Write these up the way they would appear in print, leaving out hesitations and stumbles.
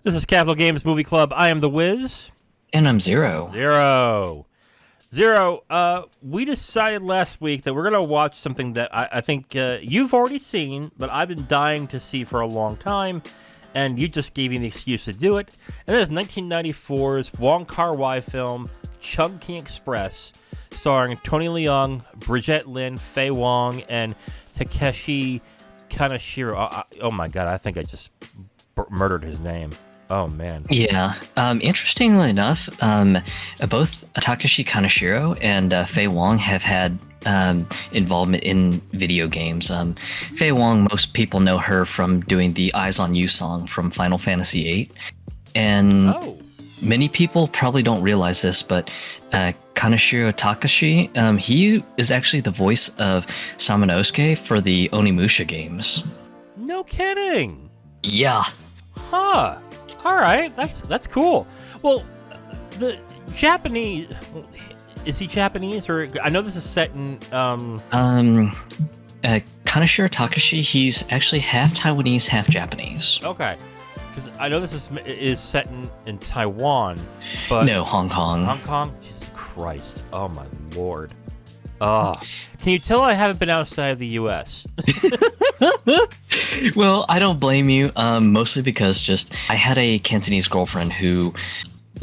This is Capital Games Movie Club. I am the Wiz. And I'm Zero. Zero, we decided last week that we're going to watch something that I think you've already seen, but I've been dying to see for a long time, and you just gave me the excuse to do it. And that is 1994's Wong Kar-Wai film, Chungking Express, starring Tony Leung, Brigette, Faye Wong, and Takeshi Kaneshiro. Oh my god, I think I just murdered his name. Oh, man. Yeah. Interestingly enough, both Takeshi Kaneshiro and Faye Wong have had involvement in video games. Faye Wong, most people know her from doing the Eyes on You song from Final Fantasy VIII. And many people probably don't realize this, but Kaneshiro Takeshi, he is actually the voice of Samanosuke for the Onimusha games. No kidding. Yeah. Huh. All right, that's cool. Well, the Japanese, is he Japanese, or I know this is set in Kaneshiro Takeshi, he's actually half Taiwanese, half Japanese. Okay, because I know this is set in Taiwan, but no, Hong Kong. Hong Kong. Jesus Christ! Oh my lord! Can you tell I haven't been outside of the U.S.? Well, I don't blame you, mostly because I had a Cantonese girlfriend who,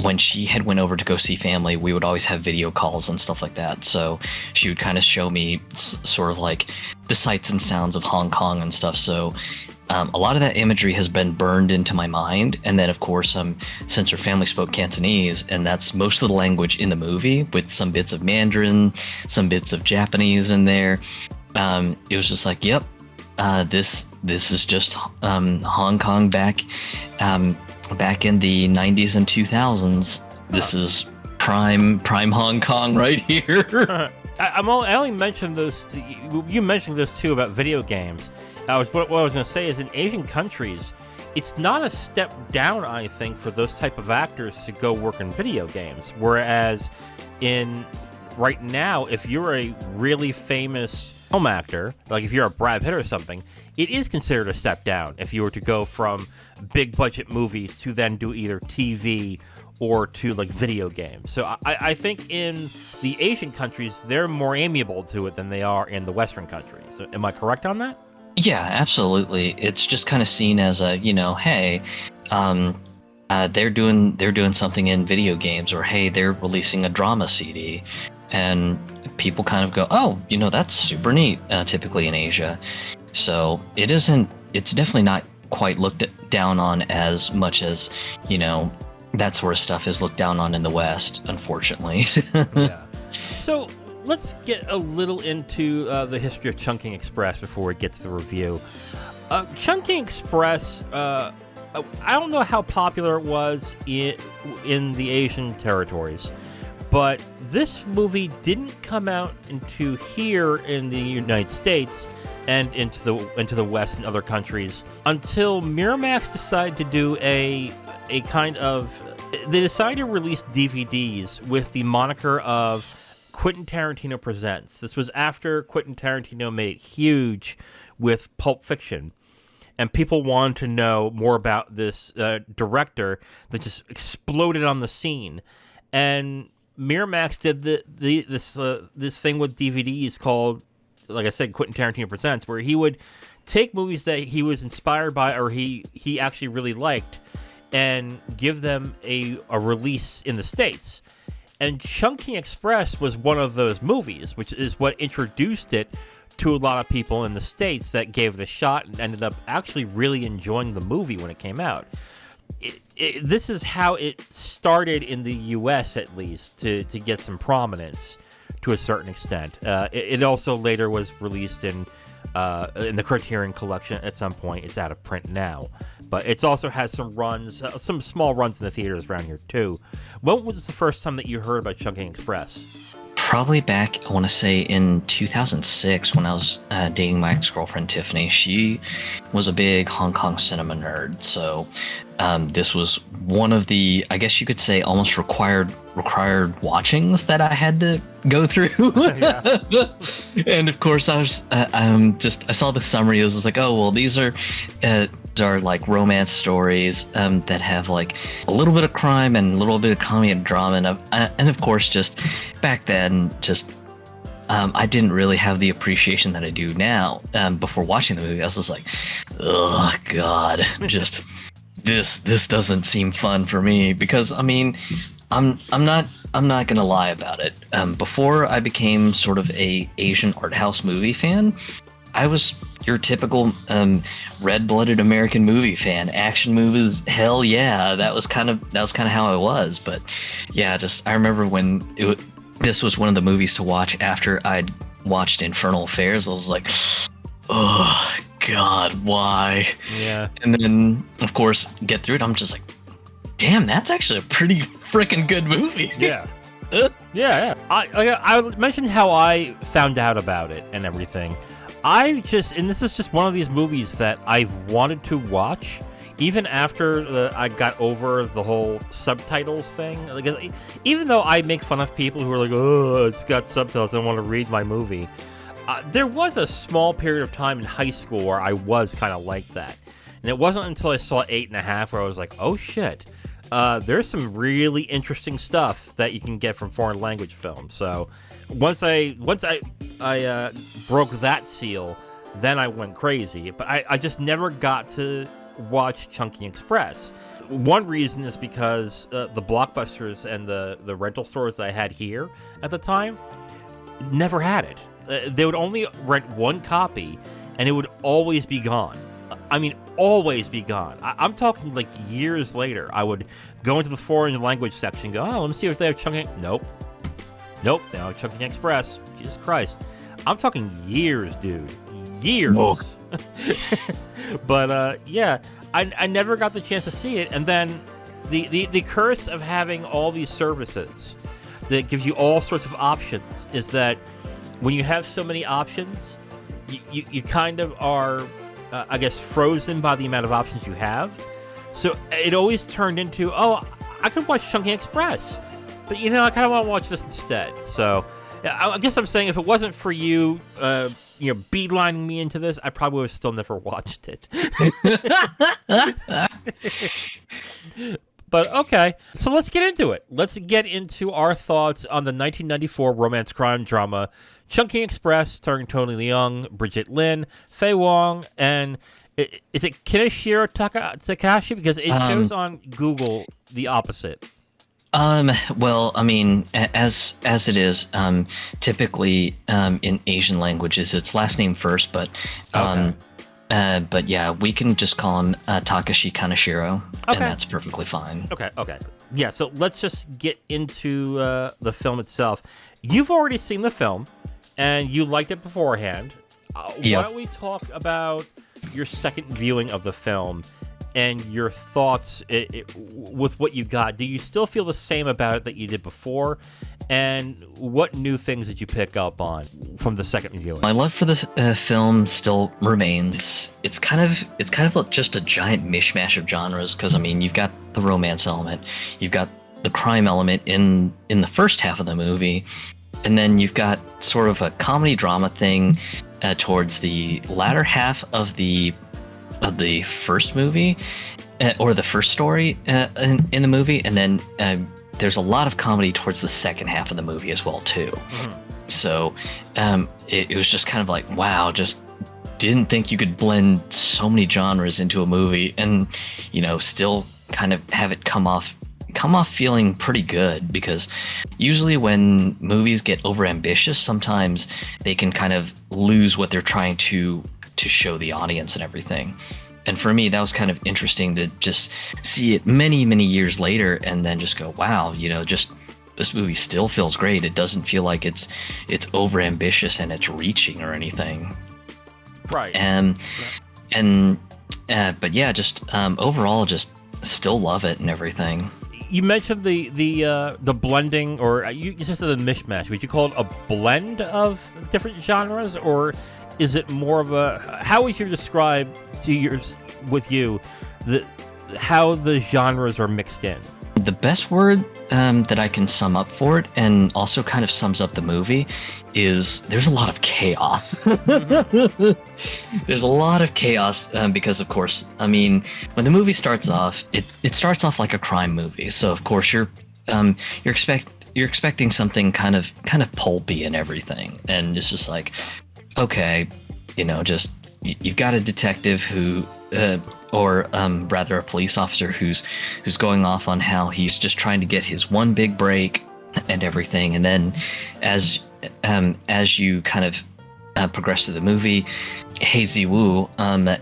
when she had went over to go see family, we would always have video calls and stuff like that. So she would kind of show me sort of like the sights and sounds of Hong Kong and stuff. So a lot of that imagery has been burned into my mind. And then, of course, since her family spoke Cantonese, and that's most of the language in the movie, with some bits of Mandarin, some bits of Japanese in there, it was just like, yep, this is just Hong Kong back in the 90s and 2000s. This is prime Hong Kong right here. I only mentioned those. You mentioned those two about video games. What I was going to say is, in Asian countries, it's not a step down, I think, for those type of actors to go work in video games. Whereas right now, if you're a really famous film actor, like if you're a Brad Pitt or something, it is considered a step down if you were to go from big budget movies to then do either TV or to like video games. So I think in the Asian countries, they're more amiable to it than they are in the Western countries. So am I correct on that? Yeah, absolutely. It's just kind of seen as a, hey, they're doing something in video games, or hey, they're releasing a drama CD, and people kind of go, oh, that's super neat. Typically in Asia, so it's definitely not quite looked down on as much as that sort of stuff is looked down on in the West, unfortunately. Yeah. So let's get a little into the history of Chungking Express before we get to the review. Chungking Express, I don't know how popular it was in the Asian territories, but this movie didn't come out into here in the United States and into the West and other countries until Miramax decided to do a kind of... They decided to release DVDs with the moniker of Quentin Tarantino Presents. This was after Quentin Tarantino made it huge with Pulp Fiction, and people wanted to know more about this director that just exploded on the scene. And Miramax did this thing with DVDs called, like I said, Quentin Tarantino Presents, where he would take movies that he was inspired by or he actually really liked and give them a release in the States. And Chungking Express was one of those movies, which is what introduced it to a lot of people in the States that gave it a shot and ended up actually really enjoying the movie when it came out. This is how it started in the U.S., at least, to get some prominence to a certain extent. It also later was released in the Criterion Collection at some point. It's out of print now. But it's also had some runs, some small runs in the theaters around here, too. When was the first time that you heard about Chungking Express? Probably back, I want to say, in 2006 when I was dating my ex-girlfriend, Tiffany. She was a big Hong Kong cinema nerd, so this was one of the, I guess you could say, almost required watchings that I had to go through. And of course, I saw the summary. It was like, oh, well, these are are like romance stories that have like a little bit of crime and a little bit of comedy and drama, and of course, just back then, just I didn't really have the appreciation that I do now. Before watching the movie, I was just like, oh god, just this doesn't seem fun for me, because I mean, I'm not gonna lie about it. Before I became sort of a Asian art house movie fan, I was your typical red-blooded American movie fan. Action movies, hell yeah, that was kind of how I was. But yeah, just I remember when this was one of the movies to watch after I'd watched Infernal Affairs. I was like, oh god, why? Yeah. And then of course get through it. I'm just like, damn, that's actually a pretty freaking good movie. Yeah. Yeah. I mentioned how I found out about it and everything. And this is just one of these movies that I've wanted to watch, even after I got over the whole subtitles thing. Like, even though I make fun of people who are like, oh, it's got subtitles, I don't want to read my movie. There was a small period of time in high school where I was kind of like that. And it wasn't until I saw 8.5 where I was like, oh shit, there's some really interesting stuff that you can get from foreign language films. So once I broke that seal, then I went crazy. But I just never got to watch Chungking Express. One reason is because the Blockbusters and the rental stores that I had here at the time never had it. They would only rent one copy, and it would always be gone. I mean, always be gone. I'm talking like years later. I would go into the foreign language section and go, oh, let me see if they have Chungking. Nope, they don't have Chungking Express. Jesus Christ. I'm talking years, dude. Years. Whoa. But, yeah, I never got the chance to see it. And then the curse of having all these services that gives you all sorts of options is that when you have so many options, you kind of are... I guess frozen by the amount of options you have. So it always turned into, oh, I could watch Chungking Express, but I kind of want to watch this instead. So I guess I'm saying if it wasn't for you, beelining me into this, I probably would have still never watched it. But okay, so let's get into it. Let's get into our thoughts on the 1994 romance crime drama Chungking Express, starring Tony Leung, Brigette Lin, Faye Wong, and is it Kaneshiro Takeshi? Because it shows on Google the opposite. Well, I mean, as it is, typically in Asian languages, it's last name first, but Okay. But yeah, we can just call him Takeshi Kaneshiro, Okay. and that's perfectly fine. Okay. Yeah, so let's just get into the film itself. You've already seen the film, and you liked it beforehand. Yeah. Why don't we talk about your second viewing of the film and your thoughts with what you got? Do you still feel the same about it that you did before? And what new things did you pick up on from the second viewing? My love for this film still remains. It's kind of just a giant mishmash of genres, because I mean, you've got the romance element, you've got the crime element in the first half of the movie, and then you've got sort of a comedy drama thing towards the latter half of the first movie, or the first story in the movie, and then there's a lot of comedy towards the second half of the movie as well too. Mm-hmm. So it was just kind of like, wow, just didn't think you could blend so many genres into a movie and still kind of have it come off feeling pretty good, because usually when movies get overambitious, sometimes they can kind of lose what they're trying to show the audience and everything. And for me, that was kind of interesting to just see it many, many years later and then just go, wow, just this movie still feels great. It doesn't feel like it's overambitious and it's reaching or anything. Right. But yeah, just overall, just still love it and everything. You mentioned the blending, or you just said the mishmash. Would you call it a blend of different genres, or is it more of a? How would you describe how the genres are mixed in? the best word that I can sum up for it, and also kind of sums up the movie, is there's a lot of chaos. There's a lot of chaos because, of course, I mean, when the movie starts off, it starts off like a crime movie. So, of course, you're expecting something kind of pulpy and everything, and it's just like, okay, just you've got a detective who. Or rather a police officer who's going off on how he's just trying to get his one big break and everything. And then as you kind of progress through the movie, Hazy Woo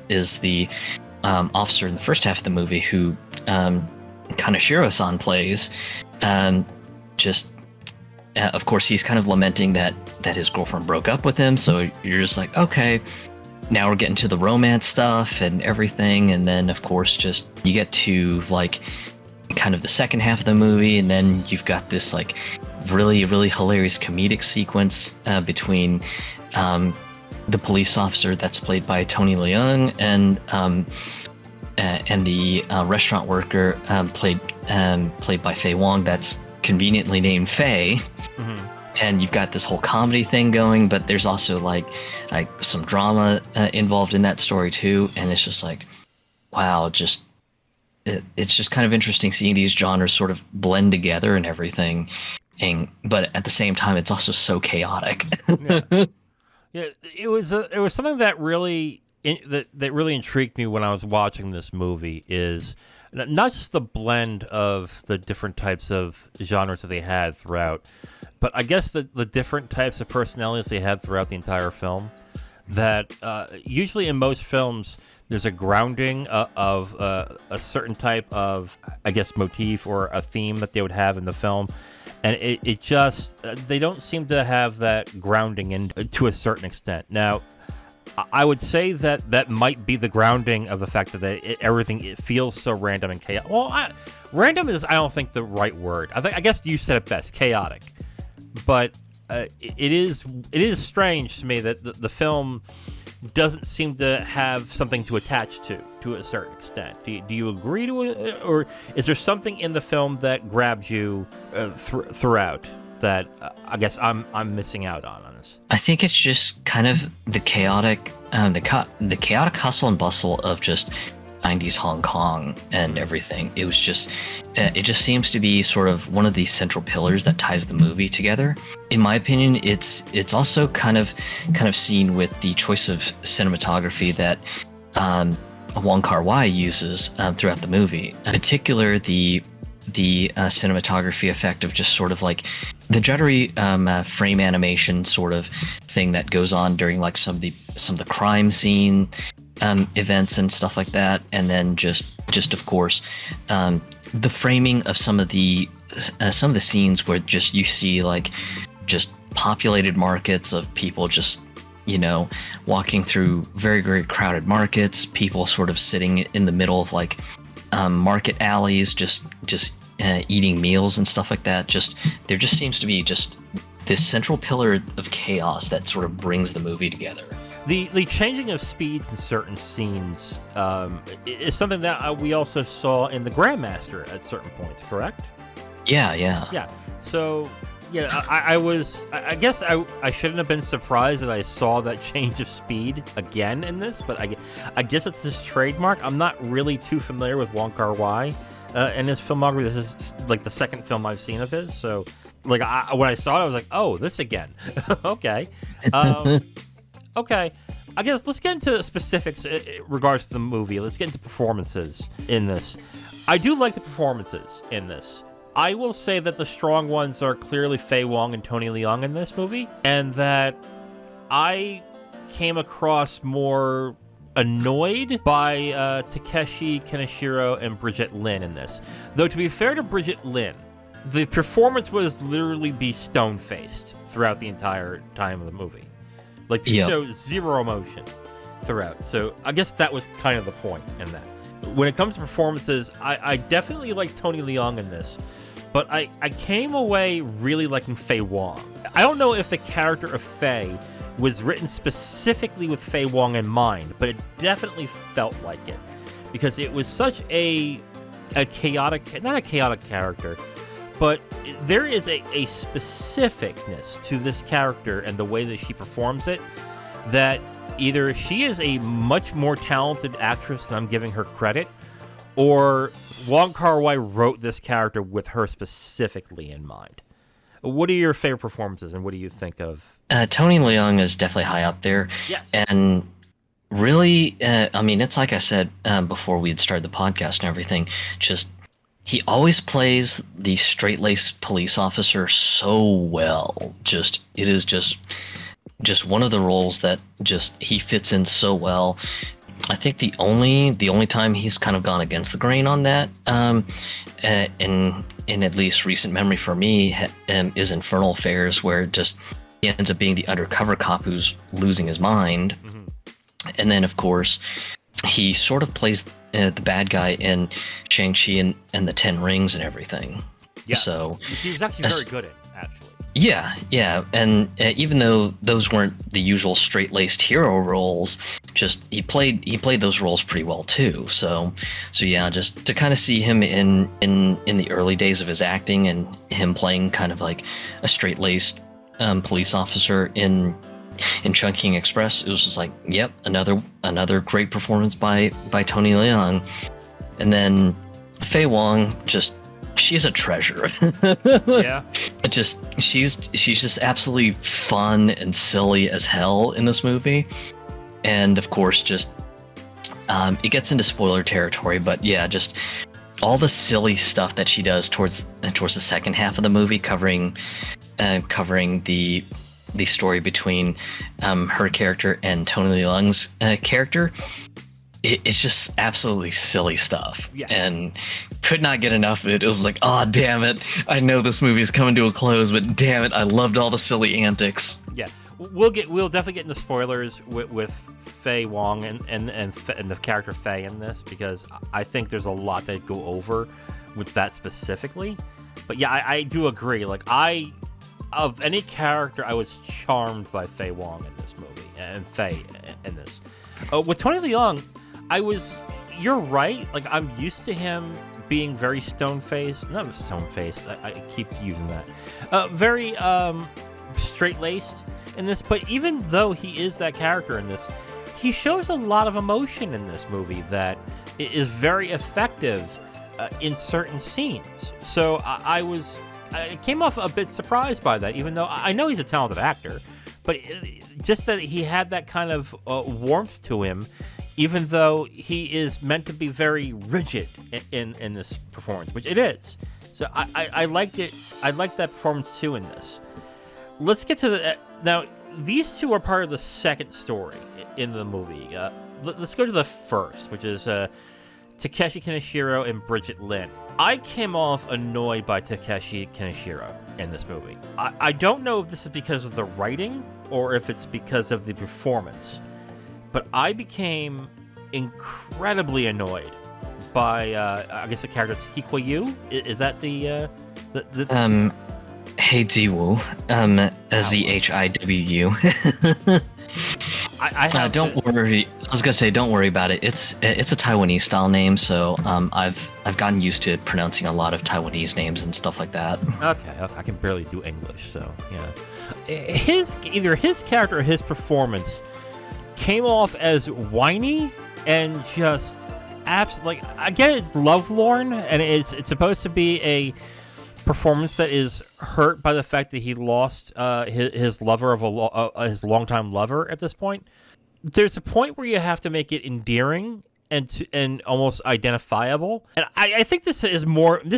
is the officer in the first half of the movie who Kaneshiro-san plays. Of course, he's kind of lamenting that his girlfriend broke up with him. So you're just like, okay, now we're getting to the romance stuff and everything. And then, of course, just you get to like kind of the second half of the movie. And then you've got this like really, really hilarious comedic sequence between the police officer that's played by Tony Leung and the restaurant worker played by Faye Wong that's conveniently named Faye. Mm-hmm. And you've got this whole comedy thing going, but there's also like some drama involved in that story too. And it's just like, wow, it's just kind of interesting seeing these genres sort of blend together and everything. But at the same time, it's also so chaotic. Yeah, it was something that really that really intrigued me when I was watching this movie, is not just the blend of the different types of genres that they had throughout, but I guess the different types of personalities they had throughout the entire film. That usually in most films, there's a grounding of a certain type of, I guess, motif or a theme that they would have in the film. And it just, they don't seem to have that grounding in to a certain extent. Now, I would say that might be the grounding of the fact that everything feels so random and chaotic. Well, random is, I don't think, the right word. I guess you said it best, chaotic. But it is strange to me that the film doesn't seem to have something to attach to a certain extent. Do you agree to it, or is there something in the film that grabs you throughout that I guess I'm missing out on this? I think it's just kind of the chaotic, the chaotic hustle and bustle of just 90s Hong Kong and everything. It was just, it just seems to be sort of one of these central pillars that ties the movie together. In my opinion, it's also kind of seen with the choice of cinematography that Wong Kar-Wai uses throughout the movie. In particular, the cinematography effect of just sort of like the juddery frame animation sort of thing that goes on during like some of the crime scene events and stuff like that, and then just of course the framing of some of the scenes where just you see like just populated markets of people just walking through very, very crowded markets, people sort of sitting in the middle of like market alleys just eating meals and stuff like that. Just there just seems to be just this central pillar of chaos that sort of brings the movie together. The changing of speeds in certain scenes is something that we also saw in the Grandmaster at certain points, correct? Yeah. So, yeah, I guess I shouldn't have been surprised that I saw that change of speed again in this, but I guess it's his trademark. I'm not really too familiar with Wong Kar-Wai and his filmography. This is like the second film I've seen of his, so like when I saw it, I was like, oh, this again. Okay. Okay, I guess let's get into specifics in regards to the movie. Let's get into performances in this. I do like the performances in this. I will say that the strong ones are clearly Faye Wong and Tony Leung in this movie, and that I came across more annoyed by Takeshi, Kaneshiro, and Brigette Lin in this. Though, to be fair to Brigette Lin, the performance was literally be stone-faced throughout the entire time of the movie. Like, to show zero emotion throughout. So I guess that was kind of the point in that. When it comes to performances, I definitely like Tony Leung in this, but I came away really liking Faye Wong. I don't know if the character of Faye was written specifically with Faye Wong in mind, but it definitely felt like it, because it was such a a chaotic, not a chaotic character, but there is a specificness to this character and the way that she performs it that either she is a much more talented actress than I'm giving her credit, or Wong Kar-Wai wrote this character with her specifically in mind. What are your favorite performances, and what do you think of? Tony Leung is definitely high up there. Yes. And really, I mean, it's like I said before we had started the podcast and everything, just he always plays the straight-laced police officer so well. It is just one of the roles that just he fits in so well. I think the only time he's kind of gone against the grain on that, in at least recent memory for me, is Infernal Affairs, where just he ends up being the undercover cop who's losing his mind. Mm-hmm. And then, of course, he sort of plays the bad guy in Shang-Chi and the Ten Rings and everything. Yeah, so he was actually very good at it, actually. Yeah, and even though those weren't the usual straight-laced hero roles, just he played those roles pretty well too. So yeah, just to kind of see him in the early days of his acting and him playing kind of like a straight-laced police officer in Chungking Express, it was just like, yep, another great performance by Tony Leung. And then Faye Wong, she's a treasure. Yeah. She's just absolutely fun and silly as hell in this movie. And of course, it gets into spoiler territory, but yeah, just all the silly stuff that she does towards the second half of the movie, covering the story between her character and Tony Leung's character. It's just absolutely silly stuff. Yeah. And could not get enough of it. It was like, oh, damn it. I know this movie is coming to a close, but damn it, I loved all the silly antics. Yeah. We'll definitely get into spoilers with Faye Wong and the character Faye in this, because I think there's a lot to go over with that specifically. But yeah, I do agree. Like, of any character, I was charmed by Faye Wong in this movie, and Faye in this. With Tony Leung, you're right. Like, I'm used to him being very stone-faced. Not stone-faced. I keep using that. Very straight-laced in this. But even though he is that character in this, he shows a lot of emotion in this movie that is very effective in certain scenes. So I came off a bit surprised by that, even though I know he's a talented actor. But just that he had that kind of warmth to him, even though he is meant to be very rigid in this performance, which it is. So I liked it. I liked that performance too in this. Let's get to now. These two are part of the second story in the movie. Let's go to the first, which is Takeshi Kaneshiro and Brigette Lin. I came off annoyed by Takeshi Kaneshiro in this movie. I don't know if this is because of the writing or if it's because of the performance, but I became incredibly annoyed by, I guess the character Hikwayu. Is that the Hey Ziwu, Zhiwu. Don't worry. I was gonna say, don't worry about it. It's a Taiwanese style name, so I've gotten used to pronouncing a lot of Taiwanese names and stuff like that. Okay, I can barely do English, so yeah. Either his character or his performance came off as whiny and just like, again, it's lovelorn, and it's supposed to be a performance that is hurt by the fact that he lost his lover of his longtime lover at this point. There's a point where you have to make it endearing and almost identifiable. And I think this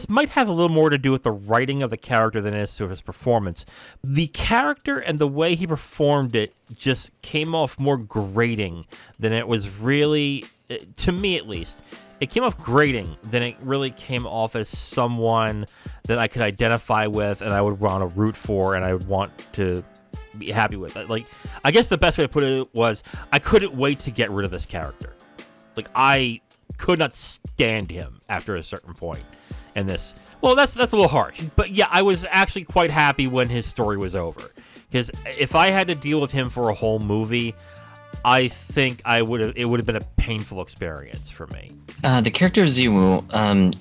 might have a little more to do with the writing of the character than it is to his performance. The character and the way he performed it just came off more grating than it was really, to me at least. It came off grating than it really came off as someone that I could identify with and I would want to root for and I would want to be happy with. Like, I guess the best way to put it was, I couldn't wait to get rid of this character. Like, I could not stand him after a certain point in this. Well, that's a little harsh. But yeah, I was actually quite happy when his story was over. Because if I had to deal with him for a whole movie, I think it would have been a painful experience for me. The character of Ziwu,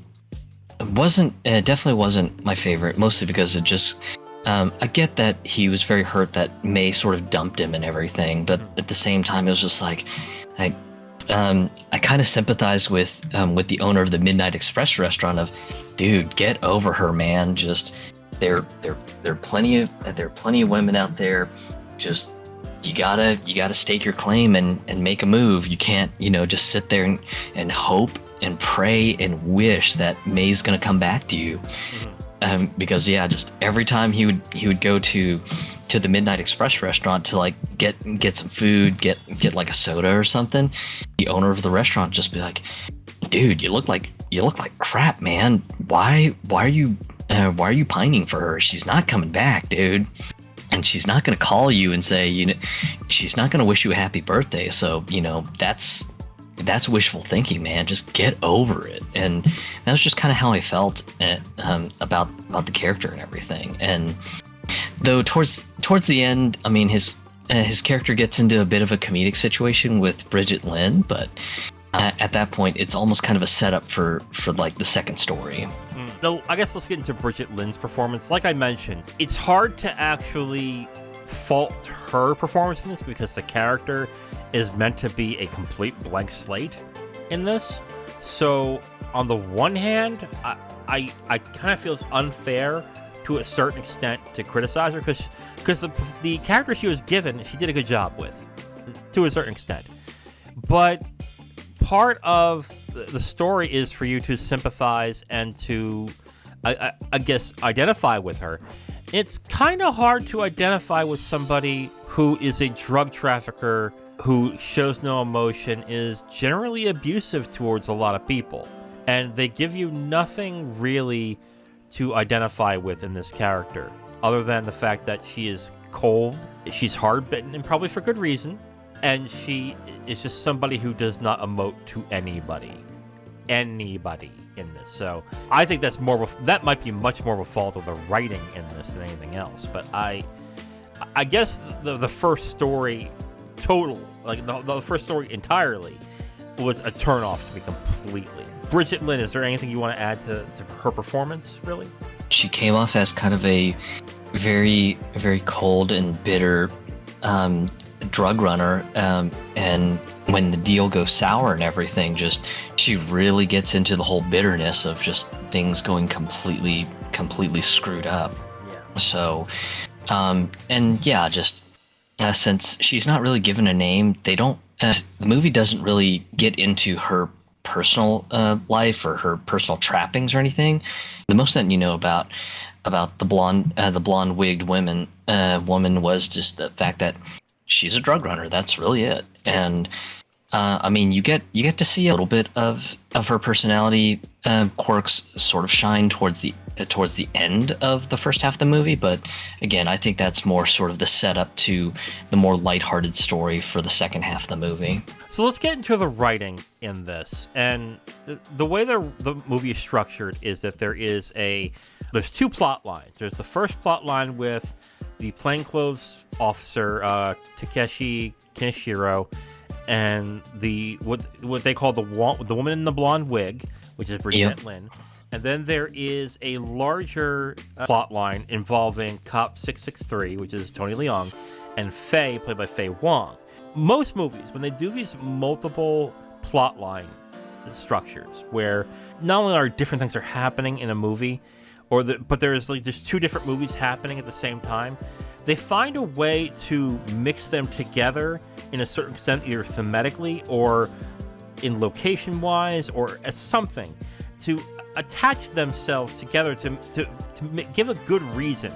definitely wasn't my favorite, mostly because it just I get that he was very hurt that May sort of dumped him and everything, but at the same time it was just like I I kind of sympathize with the owner of the Midnight Express restaurant of, dude, get over her, man. Just there are plenty of women out there. Just you gotta stake your claim and make a move. You can't, just sit there and hope and pray and wish that May's gonna come back to you. Because just every time he would go to the Midnight Express restaurant to like get some food, get like a soda or something, the owner of the restaurant would just be like, dude, you look like crap, man. Why are you pining for her? She's not coming back, dude. And she's not going to call you and say, she's not going to wish you a happy birthday. So, that's wishful thinking, man. Just get over it. And that was just kind of how I felt about the character and everything. And though towards the end, I mean, his character gets into a bit of a comedic situation with Brigette Lin, but at that point, it's almost kind of a setup for like the second story. No, I guess let's get into Brigette Lin's performance. Like I mentioned, it's hard to actually fault her performance in this because the character is meant to be a complete blank slate in this. So on the one hand, I kind of feel it's unfair to a certain extent to criticize her because the character she was given, she did a good job with, to a certain extent. But part of the story is for you to sympathize and to, I guess, identify with her. It's kind of hard to identify with somebody who is a drug trafficker who shows no emotion, is generally abusive towards a lot of people, and they give you nothing really to identify with in this character, other than the fact that she is cold, she's hard-bitten, and probably for good reason, and she is just somebody who does not emote to anybody in this. So I think that might be much more of a fault of the writing in this than anything else. But I guess the first story the first story entirely was a turnoff to me completely. Brigette Lin, is there anything you want to add to her performance, really? She came off as kind of a very, very cold and bitter drug runner, and when the deal goes sour and everything, just she really gets into the whole bitterness of just things going completely screwed up. Yeah. So since she's not really given a name, they don't the movie doesn't really get into her personal life or her personal trappings or anything. The most that you know about the blonde wigged woman was just the fact that she's a drug runner. That's really it. And I mean, you get to see a little bit of her personality quirks sort of shine towards the end of the first half of the movie. But again, I think that's more sort of the setup to the more lighthearted story for the second half of the movie. So let's get into the writing in this. And the way the movie is structured is that there's two plot lines. There's the first plot line with the plainclothes officer, Takeshi Kaneshiro, and what they call the woman in the blonde wig, which is Brigette Lin. And then there is a larger plot line involving Cop 663, which is Tony Leung, and Faye, played by Faye Wong. Most movies, when they do these multiple plot line structures, where not only are different things are happening in a movie, but there's two different movies happening at the same time, they find a way to mix them together in a certain extent, either thematically or in location-wise or as something, to attach themselves together to give a good reason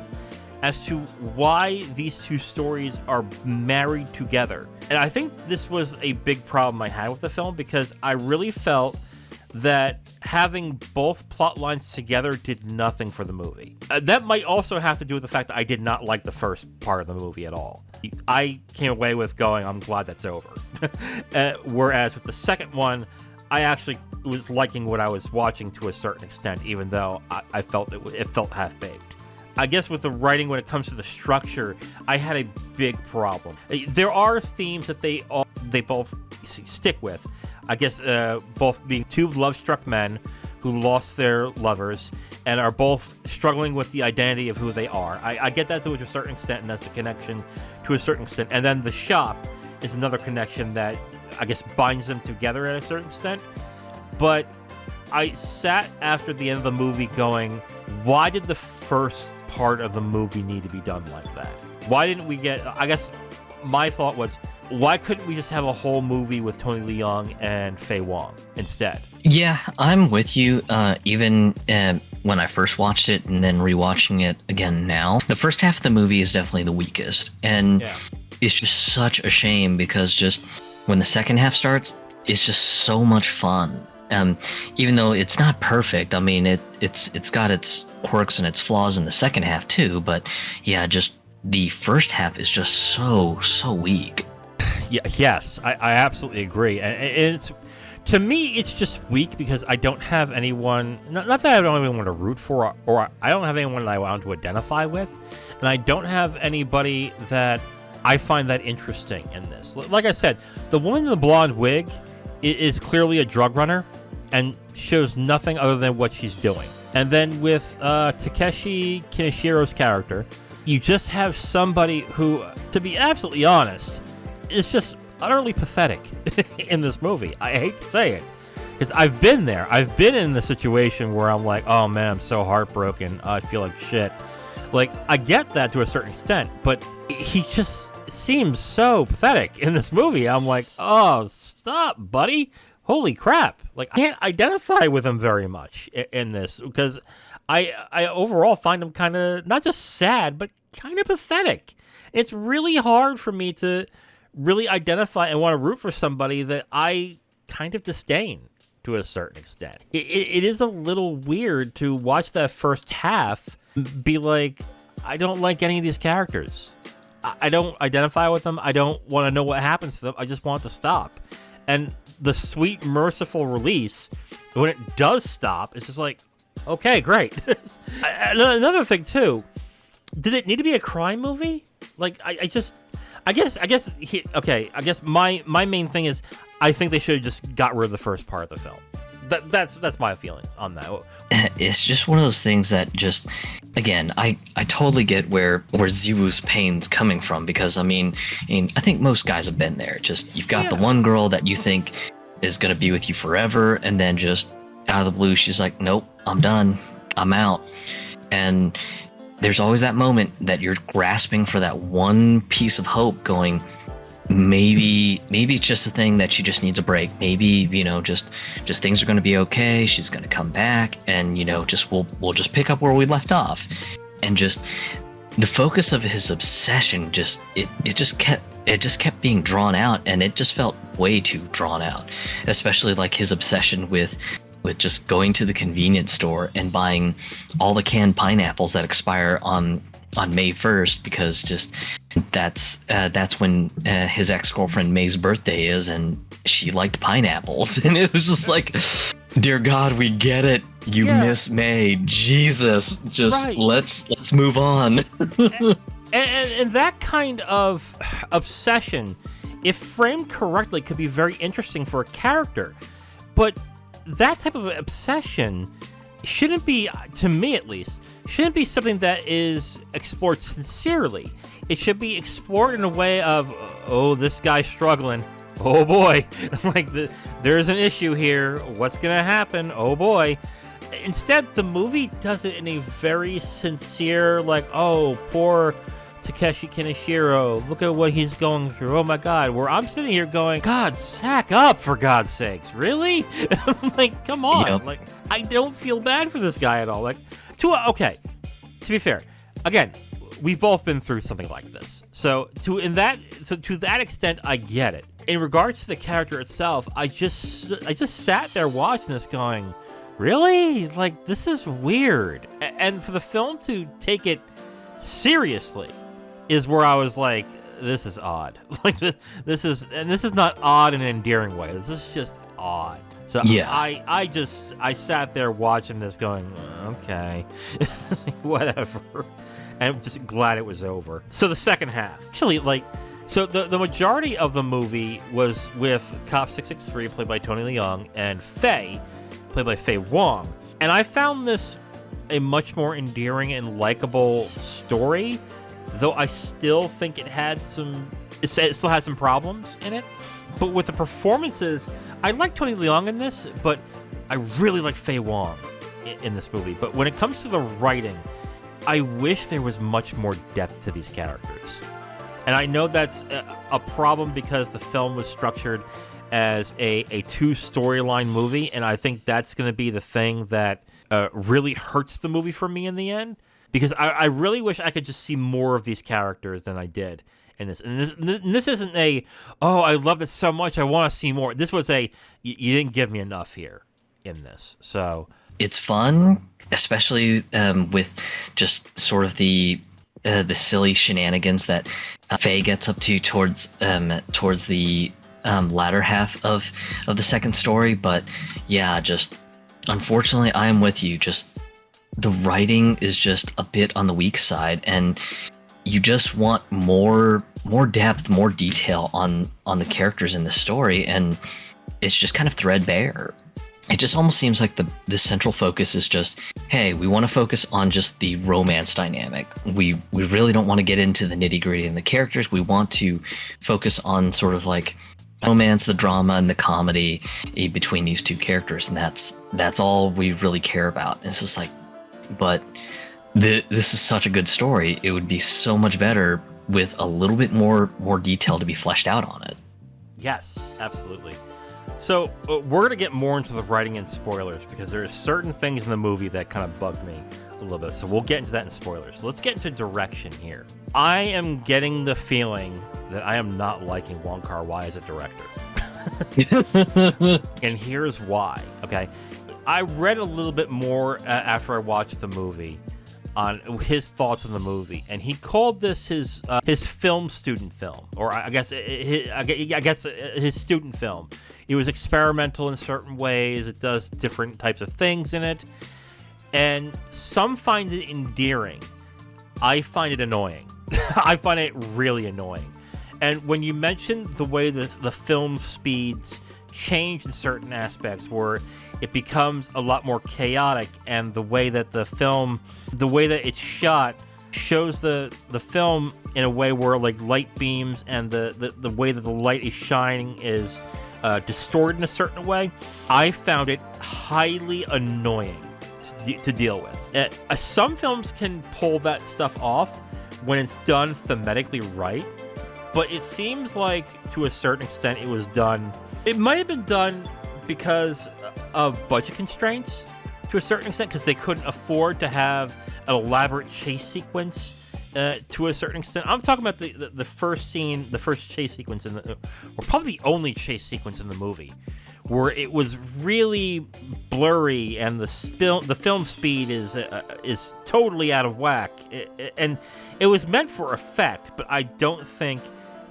as to why these two stories are married together. And I think this was a big problem I had with the film, because I really felt that having both plot lines together did nothing for the movie. That might also have to do with the fact that I did not like the first part of the movie at all. I came away with going, I'm glad that's over. Whereas with the second one, I actually was liking what I was watching to a certain extent, even though I felt it felt half-baked. I guess with the writing, when it comes to the structure, I had a big problem. There are themes that they both stick with. I guess both being two love-struck men who lost their lovers and are both struggling with the identity of who they are. I get that to a certain extent, and that's a connection to a certain extent. And then the shop is another connection that I guess binds them together at a certain extent. But I sat after the end of the movie going, why did the first part of the movie need to be done like that? Why didn't we get, I guess my thought was, why couldn't we just have a whole movie with Tony Leung and Faye Wong instead? Yeah, I'm with you. Even when I first watched it and then rewatching it again now, the first half of the movie is definitely the weakest. And it's just such a shame because just when the second half starts, it's just so much fun. Even though it's not perfect, I mean, it's got its quirks and its flaws in the second half too. But yeah, just the first half is just so weak. Yeah, yes, I absolutely agree. And it's, to me, it's just weak because I don't have anyone, not that I don't have anyone to root for, or I don't have anyone that I want to identify with, and I don't have anybody that I find that interesting in this. Like I said, the woman in the blonde wig is clearly a drug runner and shows nothing other than what she's doing. And then with Takeshi Kaneshiro's character, you just have somebody who, to be absolutely honest, is just utterly pathetic in this movie. I hate to say it, because I've been there. I've been in the situation where I'm like, oh man, I'm so heartbroken. I feel like shit. Like, I get that to a certain extent, but he just seems so pathetic in this movie. I'm like, oh, stop, buddy. Holy crap. Like, I can't identify with him very much in this, because I overall find him kind of, not just sad, but kind of pathetic. It's really hard for me to really identify and want to root for somebody that I kind of disdain to a certain extent. It is a little weird to watch that first half be like, I don't like any of these characters. I don't identify with them. I don't want to know what happens to them. I just want it to stop. And the sweet, merciful release, when it does stop, it's just like, okay, great. Another thing, too, did it need to be a crime movie? Like, I guess my main thing is I think they should have just got rid of the first part of the film. That's my feelings on that. It's just one of those things that just, again, I totally get where Ziwoo's pain's coming from, because I mean, I think most guys have been there. Just, you've got the one girl that you think is going to be with you forever, and then just out of the blue, she's like, nope, I'm done. I'm out. And there's always that moment that you're grasping for that one piece of hope, going, maybe it's just a thing that she just needs a break. Maybe, just things are going to be okay. She's going to come back, and just we'll just pick up where we left off. And just the focus of his obsession, it just kept being drawn out, and it just felt way too drawn out. Especially like his obsession with just going to the convenience store and buying all the canned pineapples that expire on May 1st, because just that's when his ex-girlfriend May's birthday is, and she liked pineapples. And it was just like, dear God, we get it. You miss May. Jesus, just let's move on. and that kind of obsession, if framed correctly, could be very interesting for a character. But that type of obsession shouldn't be, to me at least, shouldn't be something that is explored sincerely. It should be explored in a way of, oh, this guy's struggling. Oh boy, like there's an issue here. What's gonna happen? Oh boy. Instead, the movie does it in a very sincere, like, oh, poor Takeshi Kaneshiro, look at what he's going through. Oh my God, where I'm sitting here going, God, sack up, for God's sakes. Really? Like, come on. Yep. Like, I don't feel bad for this guy at all. Like, to be fair, again, we've both been through something like this. So to that extent, I get it. In regards to the character itself, I just sat there watching this going, really? Like, this is weird. And for the film to take it seriously is where I was like, this is odd. Like, this is not odd in an endearing way. This is just odd. So yeah. I sat there watching this going, okay, whatever. And I'm just glad it was over. So the second half, actually, so the majority of the movie was with Cop 663, played by Tony Leung, and Faye, played by Faye Wong. And I found this a much more endearing and likable story, though I still think it still had some problems in it. But with the performances, I like Tony Leung in this, but I really like Faye Wong in this movie. But when it comes to the writing, I wish there was much more depth to these characters. And I know that's a problem because the film was structured as a two storyline movie, and I think that's going to be the thing that really hurts the movie for me in the end, because I really wish I could just see more of these characters than I did in this. And this isn't I loved it so much, I want to see more. This was you didn't give me enough here in this. So it's fun, especially with just sort of the silly shenanigans that Faye gets up to towards the latter half of the second story. But yeah, just unfortunately, I am with you. Just the writing is just a bit on the weak side, and you just want more depth, more detail on the characters in the story, and it's just kind of threadbare. It just almost seems like the central focus is just, hey, we want to focus on just the romance dynamic. We really don't want to get into the nitty-gritty and the characters. We want to focus on sort of like romance, the drama, and the comedy between these two characters, and that's all we really care about. It's just like, but this is such a good story. It would be so much better with a little bit more detail to be fleshed out on it. yes, absolutely. So we're going to get more into the writing and spoilers, because there are certain things in the movie that kind of bugged me a little bit. So we'll get into that in spoilers. So let's get into direction here. I am getting the feeling that I am not liking Wong Kar-Wai as a director. And here's why, okay? I read a little bit more after I watched the movie on his thoughts on the movie, and he called this his film student film, or I guess his student film. It was experimental in certain ways. It does different types of things in it, and some find it endearing. I find it annoying. I find it really annoying. And when you mentioned the way the film speeds change in certain aspects, where it becomes a lot more chaotic, and the way that it's shot shows the film in a way where like light beams and the way that the light is shining is distorted in a certain way, I found it highly annoying to deal with. Some films can pull that stuff off when it's done thematically right, but it seems like to a certain extent it was done. It might have been done because of budget constraints to a certain extent, because they couldn't afford to have an elaborate chase sequence to a certain extent. I'm talking about the first scene, the first chase sequence or probably the only chase sequence in the movie, where it was really blurry and the film speed is totally out of whack. And it was meant for effect, but I don't think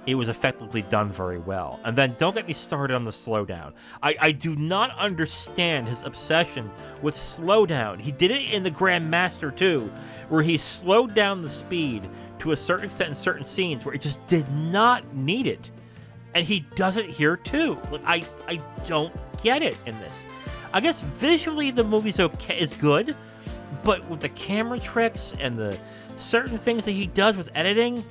it was effectively done very well. And then don't get me started on the slowdown. I do not understand his obsession with slowdown. He did it in The Grandmaster too, where he slowed down the speed to a certain extent in certain scenes where it just did not need it. And he does it here too. Like I don't get it in this. I guess visually the movie's okay, is good, but with the camera tricks and the certain things that he does with editing,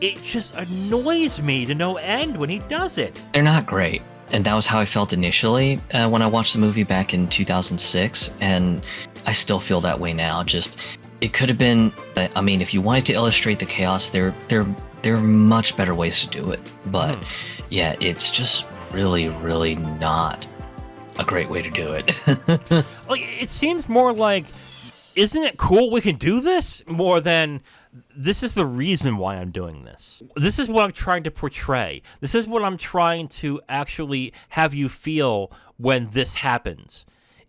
it just annoys me to no end when he does it. They're not great. And that was how I felt initially when I watched the movie back in 2006. And I still feel that way now. Just, it could have been, I mean, if you wanted to illustrate the chaos, there are much better ways to do it. But yeah, it's just really, really not a great way to do it. Like, it seems more like, isn't it cool we can do this? More than, this is the reason why I'm doing this. This is what I'm trying to portray. This is what I'm trying to actually have you feel when this happens.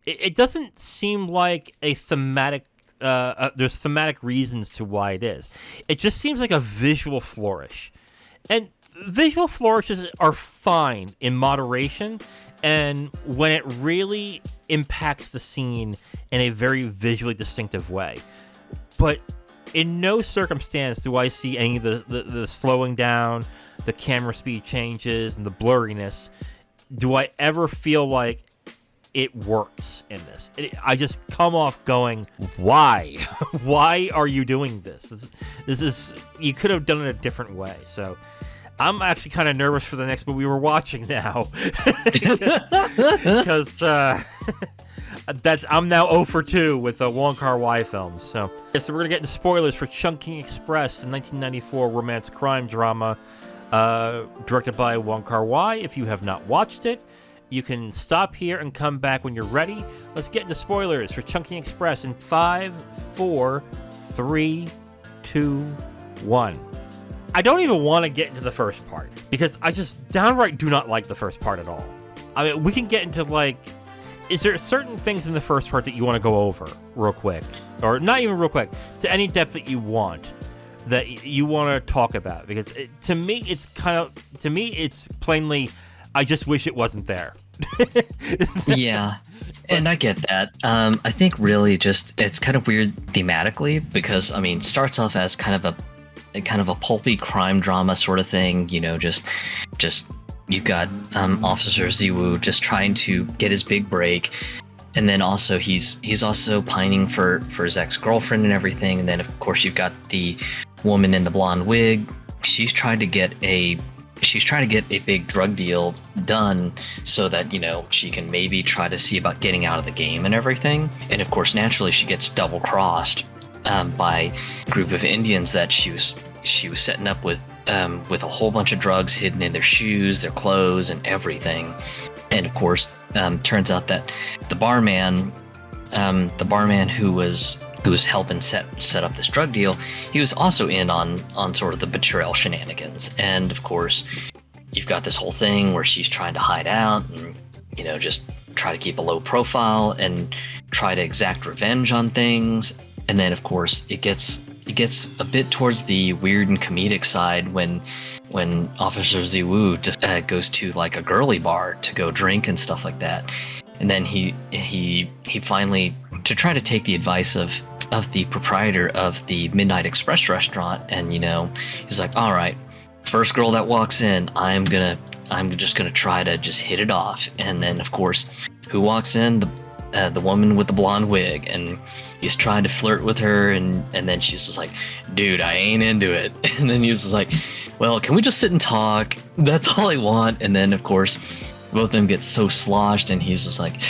It doesn't seem like a thematic, there's thematic reasons to why it is. It just seems like a visual flourish. And visual flourishes are fine in moderation, and when it really impacts the scene in a very visually distinctive way. But in no circumstance do I see any of the slowing down, the camera speed changes, and the blurriness. Do I ever feel like it works in this. I just come off going, why? Why are you doing this? This is, you could have done it a different way. So I'm actually kind of nervous for the next movie we're watching now. Because I'm now 0 for 2 with the Wong Kar-Wai films. So we're going to get into spoilers for Chungking Express, the 1994 romance crime drama directed by Wong Kar-Wai. If you have not watched it, you can stop here and come back when you're ready. Let's get into spoilers for Chungking Express in 5, 4, 3, 2, 1. I don't even want to get into the first part, because I just downright do not like the first part at all. I mean, we can get into, like, is there certain things in the first part that you want to go over real quick? Or not even real quick, to any depth that you want, that you want to talk about? Because to me, it's plainly, I just wish it wasn't there. Yeah, and I get that. I think really just it's kind of weird thematically, because I mean, starts off as kind of a pulpy crime drama sort of thing. You know, just you've got Officer Ziwoo just trying to get his big break, and then also he's also pining for his ex-girlfriend and everything. And then of course you've got the woman in the blonde wig. She's trying to get a big drug deal done so that, you know, she can maybe try to see about getting out of the game and everything. And of course, naturally, she gets double crossed by a group of Indians that she was setting up with a whole bunch of drugs hidden in their shoes, their clothes, and everything. And of course, turns out that the barman who was helping set up this drug deal, he was also in on sort of the betrayal shenanigans. And of course, you've got this whole thing where she's trying to hide out and, you know, just try to keep a low profile and try to exact revenge on things. And then of course it gets a bit towards the weird and comedic side when Officer Ziwoo just goes to like a girly bar to go drink and stuff like that. And then he finally, to try to take the advice of the proprietor of the Midnight Express restaurant, and, you know, he's like, all right, first girl that walks in, I'm just gonna try to just hit it off. And then of course, who walks in? The woman with the blonde wig, and he's trying to flirt with her, and then she's just like, dude, I ain't into it. And then he's just like, well, can we just sit and talk? That's all I want. And then of course, both of them get so sloshed, and he's just like,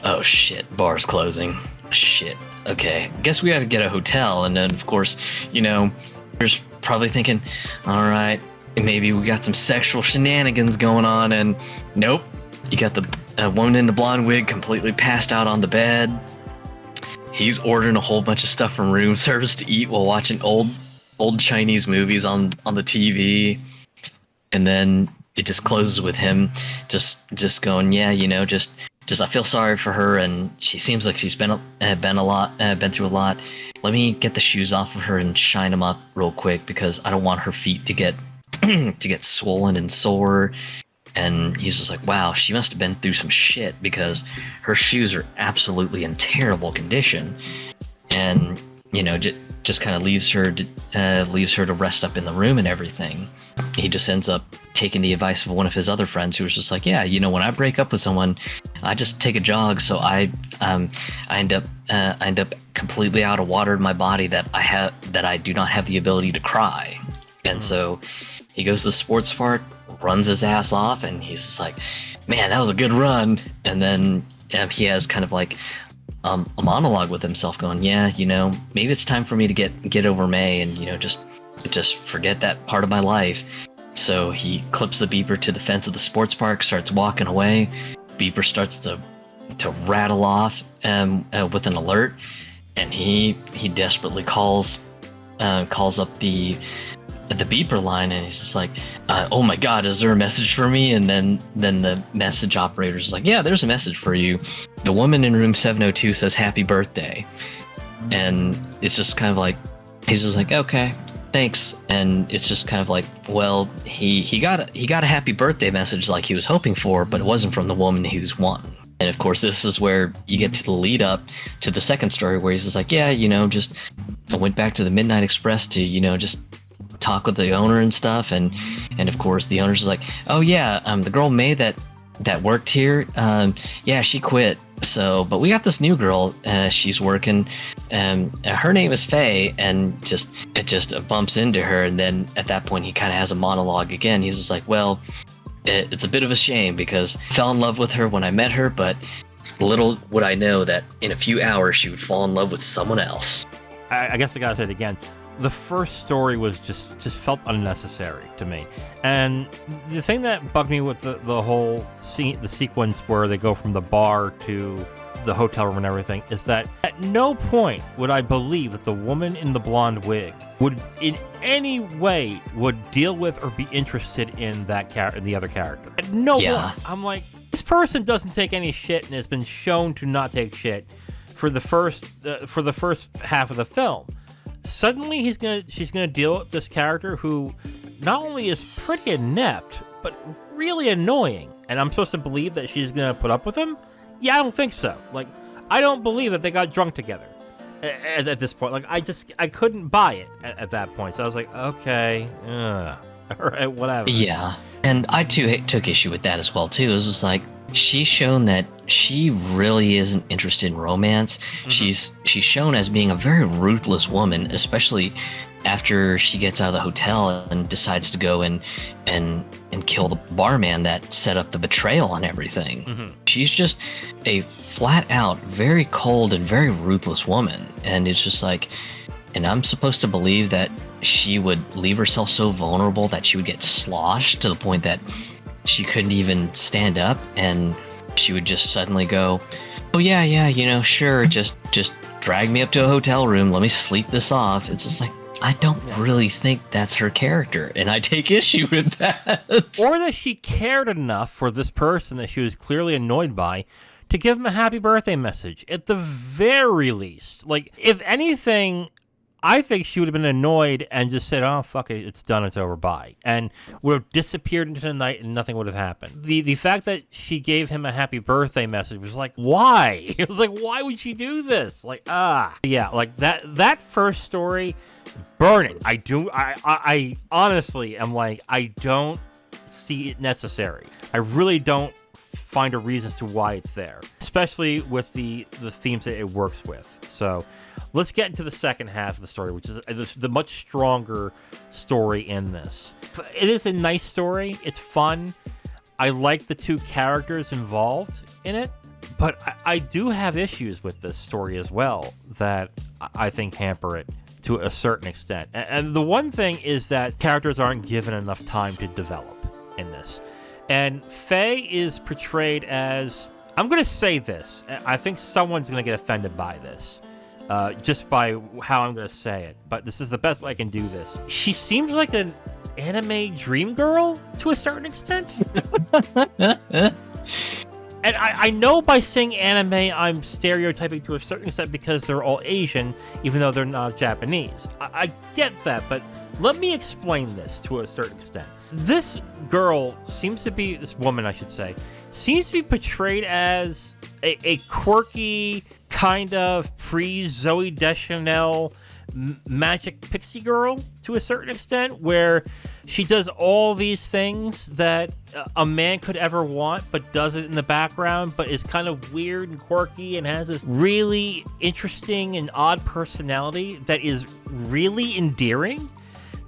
oh shit, bar's closing. Shit. Okay, guess we have to get a hotel. And then of course, you know, there's probably thinking, all right, maybe we got some sexual shenanigans going on, and nope, you got the woman in the blonde wig completely passed out on the bed. He's ordering a whole bunch of stuff from room service to eat while watching old Chinese movies on the TV. And then it just closes with him just going, yeah, you know, just I feel sorry for her, and she seems like she's been through a lot. Let me get the shoes off of her and shine them up real quick, because I don't want her feet to get swollen and sore. And he's just like, wow, she must have been through some shit, because her shoes are absolutely in terrible condition. And, you know, just kind of leaves her to rest up in the room and everything. He just ends up taking the advice of one of his other friends, who was just like, yeah, you know, when I break up with someone, I just take a jog, so I end up completely out of water in my body that I do not have the ability to cry. And so he goes to the sports park, runs his ass off, and he's just like, man, that was a good run. And then he has kind of like a monologue with himself going, yeah, you know, maybe it's time for me to get over May and, you know, just forget that part of my life. So he clips the beeper to the fence of the sports park, starts walking away. Beeper starts to rattle off with an alert, and he desperately calls up the beeper line, and he's just like, oh my god, is there a message for me? And then the message operator's like, yeah, there's a message for you. The woman in room 702 says happy birthday. And it's just kind of like, he's just like, okay, thanks. And it's just kind of like, well, he got a happy birthday message like he was hoping for, but it wasn't from the woman who's won. And of course, this is where you get to the lead up to the second story, where he's just like, yeah, you know, just I went back to the Midnight Express to, you know, just talk with the owner and stuff. And of course, the owner's like, oh yeah, the girl May that that worked here, yeah, she quit. So, but we got this new girl. She's working. Her name is Faye, and it just bumps into her. And then at that point, he kind of has a monologue again. He's just like, well, it's a bit of a shame because I fell in love with her when I met her, but little would I know that in a few hours she would fall in love with someone else. I guess I gotta say it again. The first story was just felt unnecessary to me. And the thing that bugged me with the whole scene, the sequence where they go from the bar to the hotel room and everything, is that at no point would I believe that the woman in the blonde wig would in any way would deal with or be interested in the other character. At no point. I'm like, this person doesn't take any shit and has been shown to not take shit for the first half of the film. Suddenly she's gonna deal with this character who not only is pretty inept, but really annoying. And I'm supposed to believe that she's gonna put up with him? Yeah, I don't think so. Like, I don't believe that they got drunk together at this point. Like, I couldn't buy it at that point. So I was like, okay, all right, whatever. Yeah, and I too took issue with that as well too. It was just like, she's shown that she really isn't interested in romance. Mm-hmm. She's shown as being a very ruthless woman, especially after she gets out of the hotel and decides to go and kill the barman that set up the betrayal and everything. Mm-hmm. She's just a flat out very cold and very ruthless woman, and it's just like, and I'm supposed to believe that she would leave herself so vulnerable that she would get sloshed to the point that she couldn't even stand up, and she would just suddenly go, oh yeah, sure, just drag me up to a hotel room, let me sleep this off. It's just like, I don't really think that's her character, and I take issue with that. Or that she cared enough for this person that she was clearly annoyed by to give him a happy birthday message, at the very least. Like, if anything, I think she would have been annoyed and just said, oh, fuck it, it's done, it's over, bye. And would have disappeared into the night and nothing would have happened. The fact that she gave him a happy birthday message was like, why? It was like, why would she do this? Like, Yeah, like that first story, burn it. I honestly am like, I don't see it necessary. I really don't find a reason as to why it's there, especially with the themes that it works with. So let's get into the second half of the story, which is the much stronger story in this. It is a nice story. It's fun. I like the two characters involved in it, but I do have issues with this story as well that I think hamper it to a certain extent. And the one thing is that characters aren't given enough time to develop in this. And Faye is portrayed as, I'm going to say this, I think someone's going to get offended by this, just by how I'm going to say it, but this is the best way I can do this. She seems like an anime dream girl to a certain extent. And I know by saying anime, I'm stereotyping to a certain extent because they're all Asian, even though they're not Japanese. I get that, but let me explain this to a certain extent. This woman, I should say, seems to be portrayed as a quirky, kind of pre-Zooey Deschanel magic pixie girl to a certain extent, where she does all these things that a man could ever want, but does it in the background, but is kind of weird and quirky and has this really interesting and odd personality that is really endearing.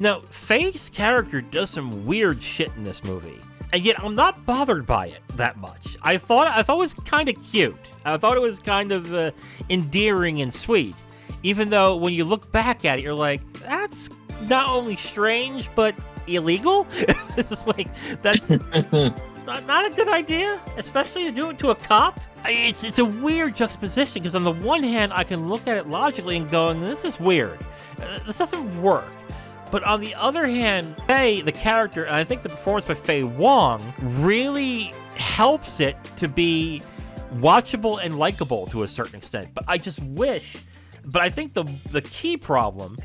Now, Faye's character does some weird shit in this movie, and yet I'm not bothered by it that much. I thought it was kind of cute. I thought it was kind of endearing and sweet, even though when you look back at it, you're like, that's not only strange, but illegal? It's like, that's not a good idea, especially to do it to a cop. It's a weird juxtaposition, because on the one hand, I can look at it logically and going, this is weird. This doesn't work. But on the other hand, Faye, the character, and I think the performance by Faye Wong really helps it to be watchable and likable to a certain extent. But I just wish, but I think the key problem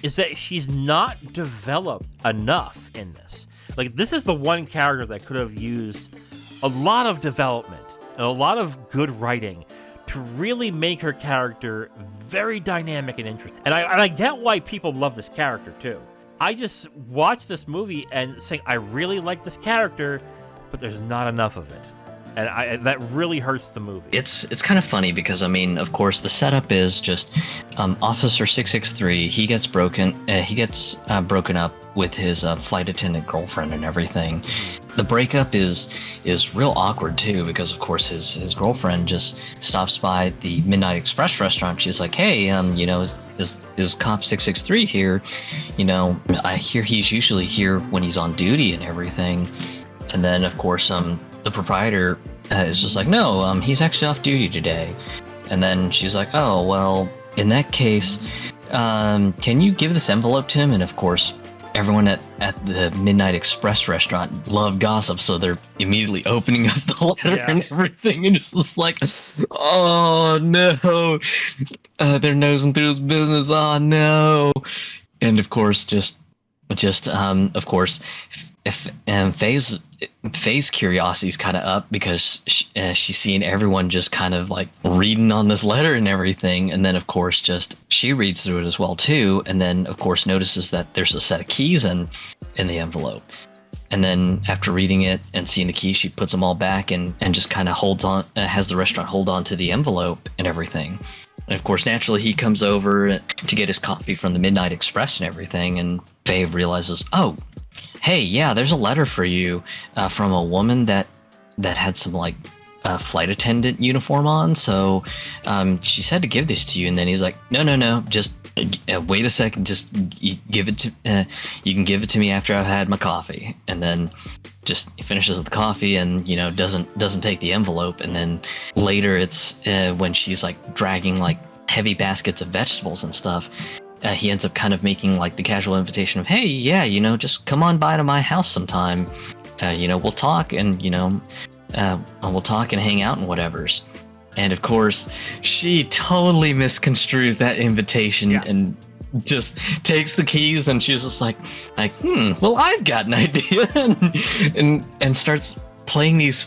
is that she's not developed enough in this. Like, this is the one character that could have used a lot of development and a lot of good writing to really make her character very dynamic and interesting. And I get why people love this character too. I just watched this movie and saying, I really like this character, but there's not enough of it. and that really hurts the movie. It's kind of funny because, I mean, of course, the setup is just Officer 663. He gets broken up with his flight attendant girlfriend and everything. The breakup is real awkward too, because of course his girlfriend just stops by the Midnight Express restaurant. She's like, "Hey, you know, is Cop 663 here? You know, I hear he's usually here when he's on duty and everything." And then of course the proprietor is just like, "No, he's actually off duty today." And then she's like, "Oh, well, in that case, can you give this envelope to him?" And of course, everyone at the Midnight Express restaurant love gossip, so they're immediately opening up the letter and everything, and just like, "Oh no," they're nosing through his business. "Oh no," and of course, of course, if Faye's curiosity is kind of up because she's seeing everyone just kind of like reading on this letter and everything, and then of course just she reads through it as well too, and then of course notices that there's a set of keys in the envelope, and then after reading it and seeing the keys, she puts them all back and just kind of holds on, has the restaurant hold on to the envelope and everything. And of course, naturally, he comes over to get his coffee from the Midnight Express and everything, and Faye realizes, "Oh, hey, yeah, there's a letter for you from a woman that had some like flight attendant uniform on. So she said to give this to you." And then he's like, "No, just wait a second. Just give it to. You can give it to me after I've had my coffee." And then just finishes the coffee and, you know, doesn't take the envelope. And then later, it's when she's like dragging like heavy baskets of vegetables and stuff. He ends up kind of making like the casual invitation of, "Hey, yeah, you know, just come on by to my house sometime. You know, we'll talk and, you know, we'll talk and hang out and whatever's." And of course, she totally misconstrues that invitation and just takes the keys, and she's just like, well, I've got an idea, and starts playing these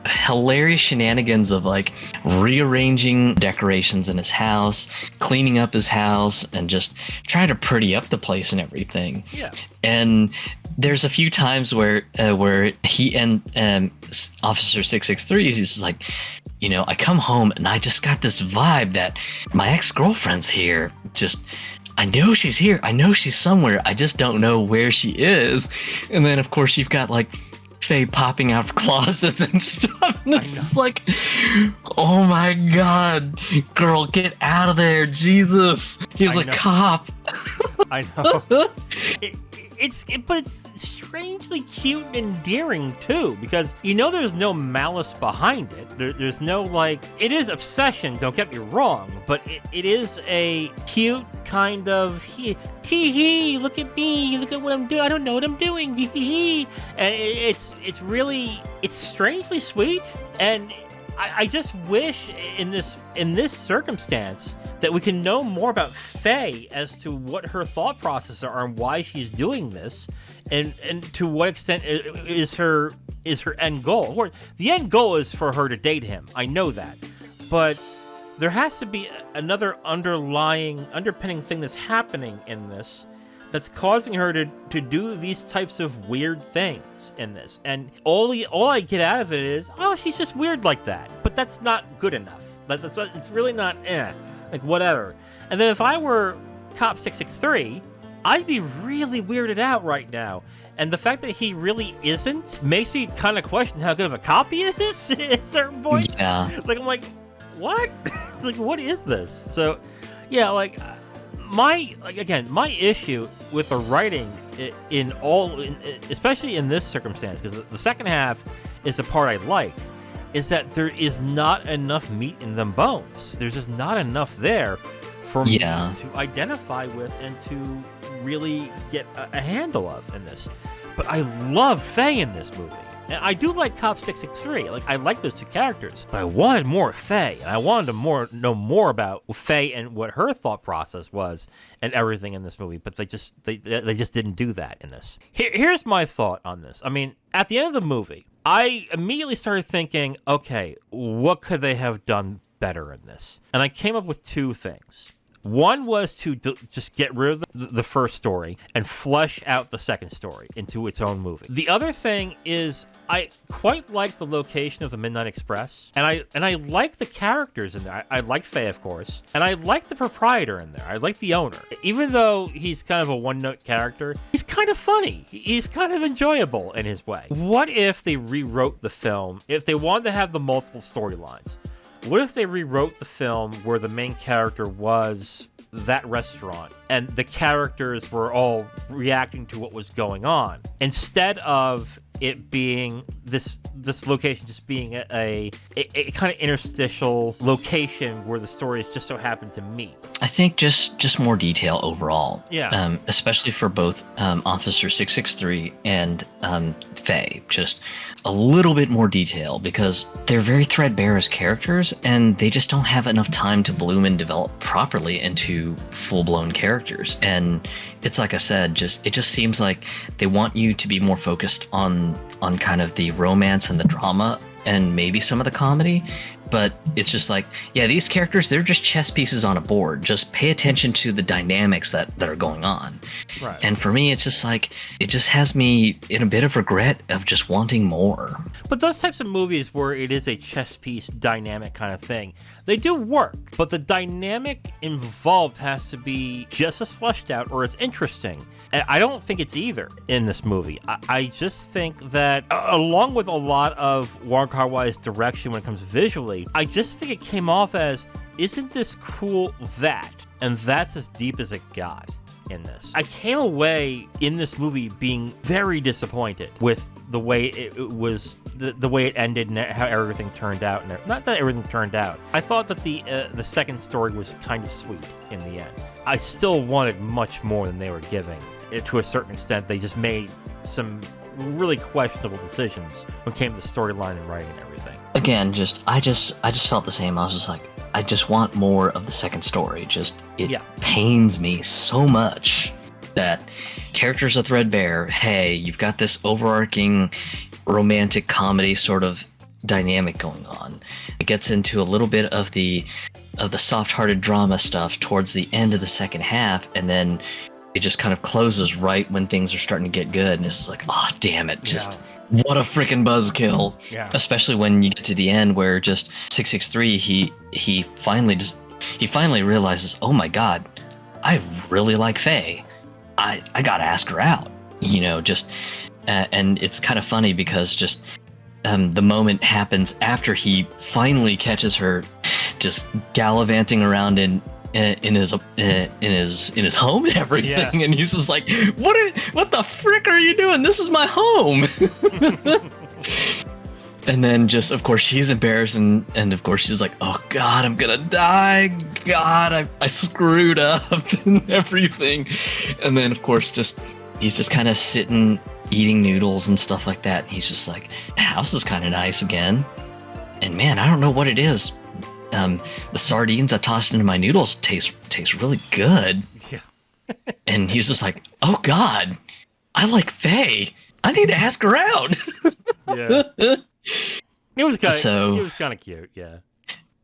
hilarious shenanigans of like rearranging decorations in his house, cleaning up his house, and just trying to pretty up the place and everything. Yeah. And there's a few times where he and Officer 663 is just like, "You know, I come home and I just got this vibe that my ex-girlfriend's here. Just, I know she's here. I know she's somewhere. I just don't know where she is." And then of course you've got like Faye popping out of closets and stuff, and it's just like, "Oh my god, girl, get out of there, Jesus, he's a cop." I know. But it's strangely cute and endearing too, because you know there's no malice behind it. There's no like, it is obsession, don't get me wrong, but it is a cute kind of tee-hee, look at me, look at what I'm doing, I don't know what I'm doing, hee-hee-hee. And it's really, it's strangely sweet, and I just wish in this circumstance that we can know more about Faye as to what her thought processes are and why she's doing this, and to what extent is her end goal. Or the end goal is for her to date him. I know that, but there has to be another underpinning thing that's happening in this that's causing her to do these types of weird things in this. And all I get out of it is, oh, she's just weird like that. But that's not good enough. It's really not, like whatever. And then if I were Cop 663, I'd be really weirded out right now. And the fact that he really isn't makes me kind of question how good of a cop he is at certain points. Yeah. Like, I'm like, what? It's like, what is this? So, yeah, like, my issue with the writing especially in this circumstance, because the second half is the part I like, is that there is not enough meat in them bones. There's just not enough there for me to identify with and to really get a handle of in this. But I love Faye in this movie. And I do like Cop 663. Like, I like those two characters, but I wanted more Faye, and I wanted to know more about Faye and what her thought process was and everything in this movie. But they just didn't do that in this. Here's my thought on this. I mean, at the end of the movie, I immediately started thinking, okay, what could they have done better in this? And I came up with two things. One was to just get rid of the first story and flesh out the second story into its own movie. The other thing is I quite like the location of the Midnight Express, and I like the characters in there. I like Faye, of course, and I like the proprietor in there. I like the owner. Even though he's kind of a one-note character, he's kind of funny. He's kind of enjoyable in his way. What if they rewrote the film, if they wanted to have the multiple storylines? What if they rewrote the film where the main character was that restaurant and the characters were all reacting to what was going on, instead of it being this location just being a kind of interstitial location where the stories just so happen to meet? I think just more detail overall. Yeah. Especially for both Officer 663 and Faye. Just a little bit more detail, because they're very threadbare as characters, and they just don't have enough time to bloom and develop properly into full-blown characters. And it's like I said, it just seems like they want you to be more focused on kind of the romance and the drama and maybe some of the comedy, but it's just like, yeah, these characters, they're just chess pieces on a board. Just pay attention to the dynamics that are going on. Right. And for me, it's just like, it just has me in a bit of regret of just wanting more. But those types of movies where it is a chess piece dynamic kind of thing, they do work, but the dynamic involved has to be just as fleshed out or as interesting. And I don't think it's either in this movie. I just think that, along with a lot of Wong Kar-Wai's direction when it comes visually, I just think it came off as, isn't this cool that? And that's as deep as it got in this. I came away in this movie being very disappointed with the way it was, the way it ended and how everything turned out. And not that everything turned out. I thought that the second story was kind of sweet in the end. I still wanted much more than they were giving. To a certain extent, they just made some really questionable decisions when it came to the storyline and writing and everything. Again, I just felt the same. I was just like, I just want more of the second story. It pains me so much that characters are threadbare. Hey, you've got this overarching romantic comedy sort of dynamic going on. It gets into a little bit of the soft-hearted drama stuff towards the end of the second half, and then it just kind of closes right when things are starting to get good, and it's like, oh, damn it, what a freaking buzzkill. Yeah. Especially when you get to the end where just 663, he finally realizes, oh my god, I really like Faye. I gotta ask her out. And it's kind of funny because just the moment happens after he finally catches her just gallivanting around in his home and everything, and he's just like, what the frick are you doing? This is my home. And then just, of course, she's embarrassed, and of course she's like, oh god, I'm gonna die. God, I screwed up and everything. And then of course he's just kind of sitting eating noodles and stuff like that. He's just like, the house is kind of nice again, and man, I don't know what it is. The sardines I tossed into my noodles taste really good. Yeah. And he's just like, oh god, I like Faye. I need to ask her out. Yeah. It was kind of cute. Yeah.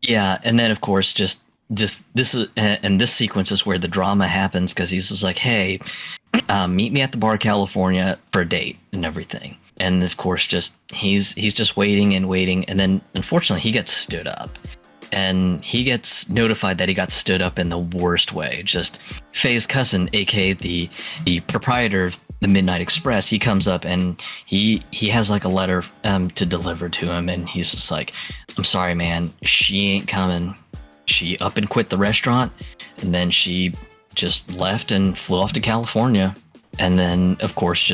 Yeah, and then of course just this is, and this sequence is where the drama happens, because he's just like, hey, meet me at the bar California for a date and everything. And of course he's just waiting, and then unfortunately he gets stood up. And he gets notified that he got stood up in the worst way. Just Faye's cousin, aka the proprietor of the Midnight Express, he comes up and he has like a letter to deliver to him, and he's just like, I'm sorry, man, she ain't coming. She up and quit the restaurant, and then she just left and flew off to California. And then of course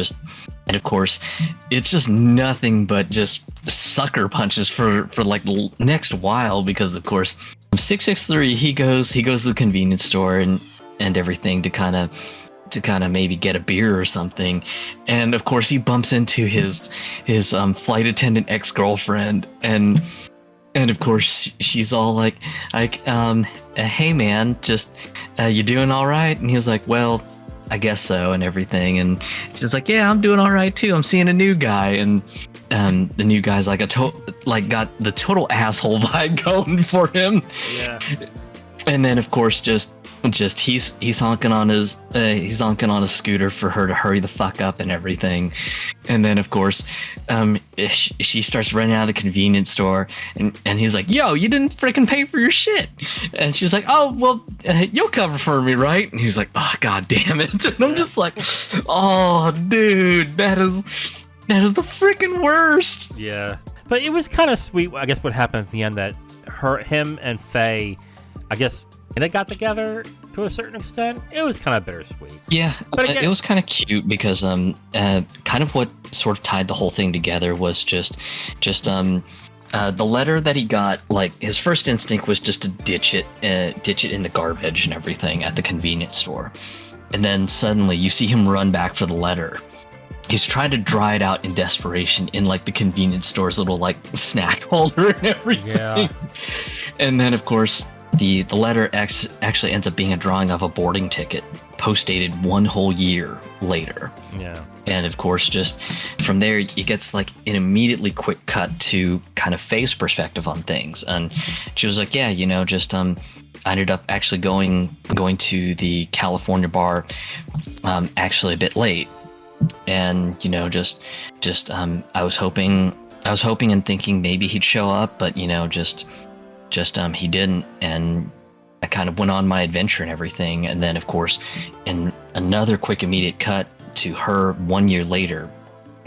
it's just nothing but just sucker punches for like the next while, because of course 663 he goes to the convenience store and everything to kind of maybe get a beer or something, and of course he bumps into his flight attendant ex-girlfriend, and of course she's all like hey man, just you doing all right? And he was like, well, I guess so, and everything. And she's like, yeah, I'm doing all right too. I'm seeing a new guy, and the new guy's like got the total asshole vibe going for him. Yeah. And then of course just just he's honking on his scooter for her to hurry the fuck up and everything. And then of course she starts running out of the convenience store, and he's like, yo, you didn't freaking pay for your shit. And she's like, oh well, you'll cover for me, right? And he's like, oh god damn it. And I'm just like, oh dude, that is the freaking worst. Yeah, but it was kind of sweet, I guess, what happened at the end, that him and Faye, I guess, they got together to a certain extent. It was kind of bittersweet. Yeah, but again, it was kind of cute because kind of what sort of tied the whole thing together was just the letter that he got. Like, his first instinct was just to ditch it in the garbage and everything at the convenience store, and then suddenly you see him run back for the letter. He's trying to dry it out in desperation in like the convenience store's little like snack holder and everything. Yeah. And then of course the letter actually ends up being a drawing of a boarding ticket, post-dated 1 whole year later. Yeah. And of course, just from there, it gets like an immediately quick cut to kind of Faye's perspective on things. And she was like, yeah, I ended up actually going to the California bar actually a bit late. And I was hoping and thinking maybe he'd show up, but he didn't, and I kind of went on my adventure and everything. And then of course, in another quick immediate cut to her 1 year later,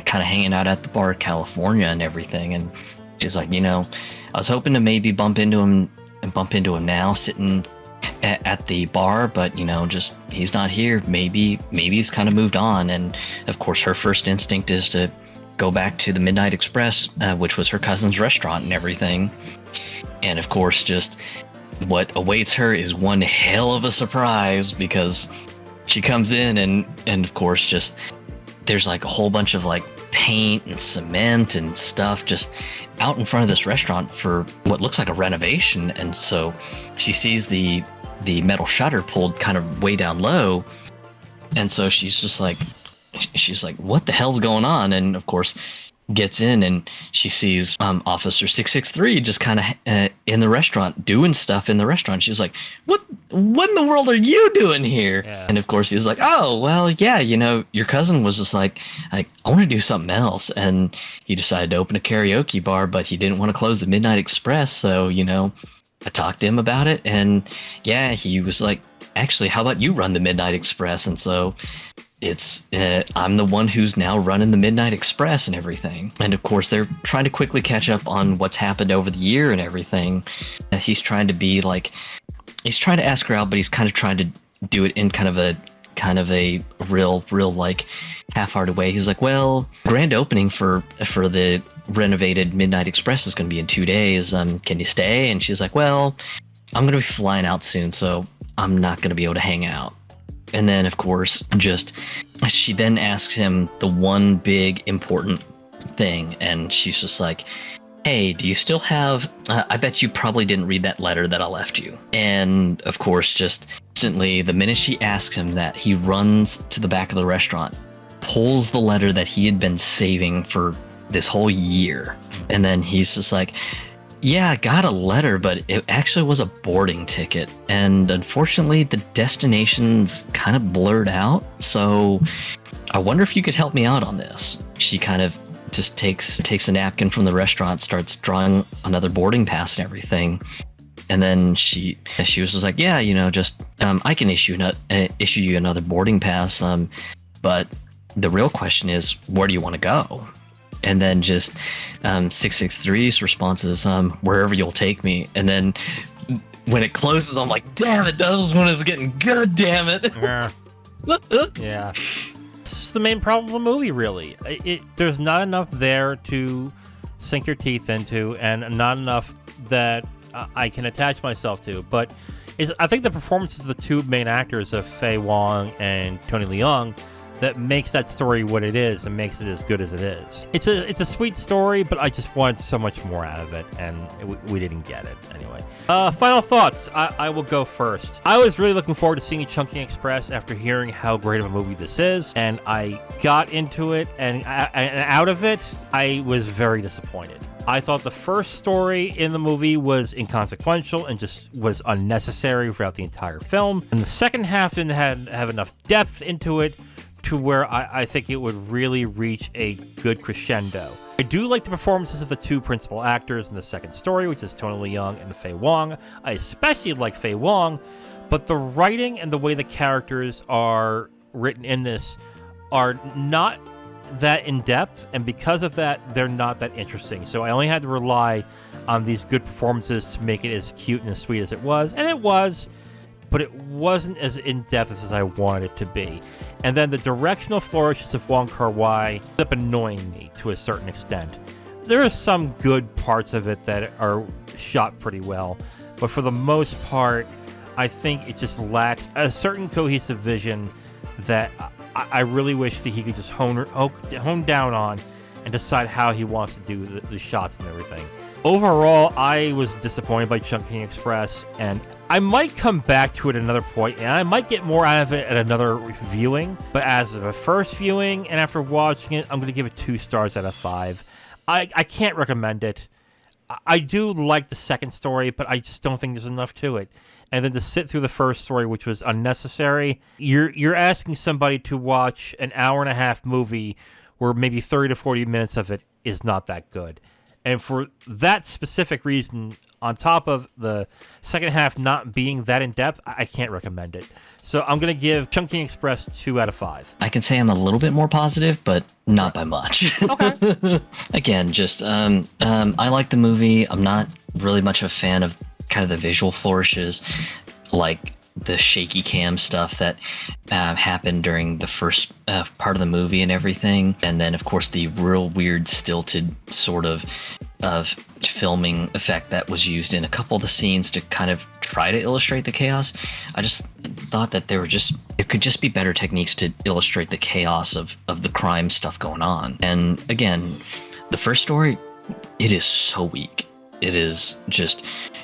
kind of hanging out at the bar California and everything. And she's like, I was hoping to maybe bump into him now sitting at the bar, but he's not here. Maybe he's kind of moved on. And of course her first instinct is to go back to the Midnight Express, which was her cousin's restaurant and everything. And of course, just what awaits her is one hell of a surprise, because she comes in and of course just there's like a whole bunch of like paint and cement and stuff just out in front of this restaurant for what looks like a renovation. And so she sees the metal shutter pulled kind of way down low, and so she's like, what the hell's going on? And of course gets in and she sees Officer 663 just kind of in the restaurant doing stuff in the restaurant. She's like, what in the world are you doing here? Yeah. And of course he's like, oh well, yeah, your cousin was just like I want to do something else, and he decided to open a karaoke bar, but he didn't want to close the Midnight Express. So I talked to him about it, and yeah, he was like, actually, how about you run the Midnight Express? And so it's I'm the one who's now running the Midnight Express and everything. And of course they're trying to quickly catch up on what's happened over the year and everything. He's trying to ask her out, but he's kind of trying to do it in kind of a real like half-hearted way. He's like, well, grand opening for the renovated Midnight Express is going to be in 2 days. Can you stay? And she's like, well, I'm going to be flying out soon, so I'm not going to be able to hang out. And then, of course, she then asks him the one big important thing, and she's just like, hey, do you still have, I bet you probably didn't read that letter that I left you. And, of course, just instantly, the minute she asks him that, he runs to the back of the restaurant, pulls the letter that he had been saving for this whole year, and then he's just like, yeah, I got a letter, but it actually was a boarding ticket. And unfortunately, the destination's kind of blurred out. So I wonder if you could help me out on this. She kind of just takes a napkin from the restaurant, starts drawing another boarding pass and everything. And then she was just like, yeah, I can issue you another boarding pass. But the real question is, where do you want to go? And then just 663's response is, wherever you'll take me. And then when it closes, I'm like, damn it, that was when it's getting good, damn it. Yeah. This is the main problem of the movie, really. There's not enough there to sink your teeth into, and not enough that I can attach myself to. But I think the performances of the two main actors, of Faye Wong and Tony Leung, that makes that story what it is and makes it as good as it is. It's a sweet story, but I just wanted so much more out of it, and we didn't get it anyway. Final thoughts. I will go first. I was really looking forward to seeing Chungking Express after hearing how great of a movie this is, and I got into it, and out of it, I was very disappointed. I thought the first story in the movie was inconsequential and just was unnecessary throughout the entire film. And the second half didn't have enough depth into it to where I think it would really reach a good crescendo. I do like the performances of the two principal actors in the second story, which is Tony Leung and Faye Wong. I especially like Faye Wong, but the writing and the way the characters are written in this are not that in-depth, and because of that, they're not that interesting. So I only had to rely on these good performances to make it as cute and as sweet as it was, and it was, but it wasn't as in-depth as I wanted it to be. And then the directional flourishes of Wong Kar-Wai ended up annoying me to a certain extent. There are some good parts of it that are shot pretty well, but for the most part, I think it just lacks a certain cohesive vision that I really wish that he could just hone down on and decide how he wants to do the shots and everything. Overall, I was disappointed by Chungking Express, and I might come back to it at another point, and I might get more out of it at another viewing. But as of a first viewing, and after watching it, I'm going to give it 2 stars out of 5. I can't recommend it. I do like the second story, but I just don't think there's enough to it. And then to sit through the first story, which was unnecessary, you're asking somebody to watch an hour-and-a-half movie where maybe 30 to 40 minutes of it is not that good. And for that specific reason, on top of the second half not being that in-depth, I can't recommend it. So I'm going to give Chungking Express 2 out of 5. I can say I'm a little bit more positive, but not by much. Okay. Again, just I like the movie. I'm not really much of a fan of kind of the visual flourishes, like the shaky cam stuff that happened during the first part of the movie and everything. And then, of course, the real weird stilted sort of filming effect that was used in a couple of the scenes to kind of try to illustrate the chaos. I just thought that there could just be better techniques to illustrate the chaos of the crime stuff going on. And again, the first story, it is so weak. It is just,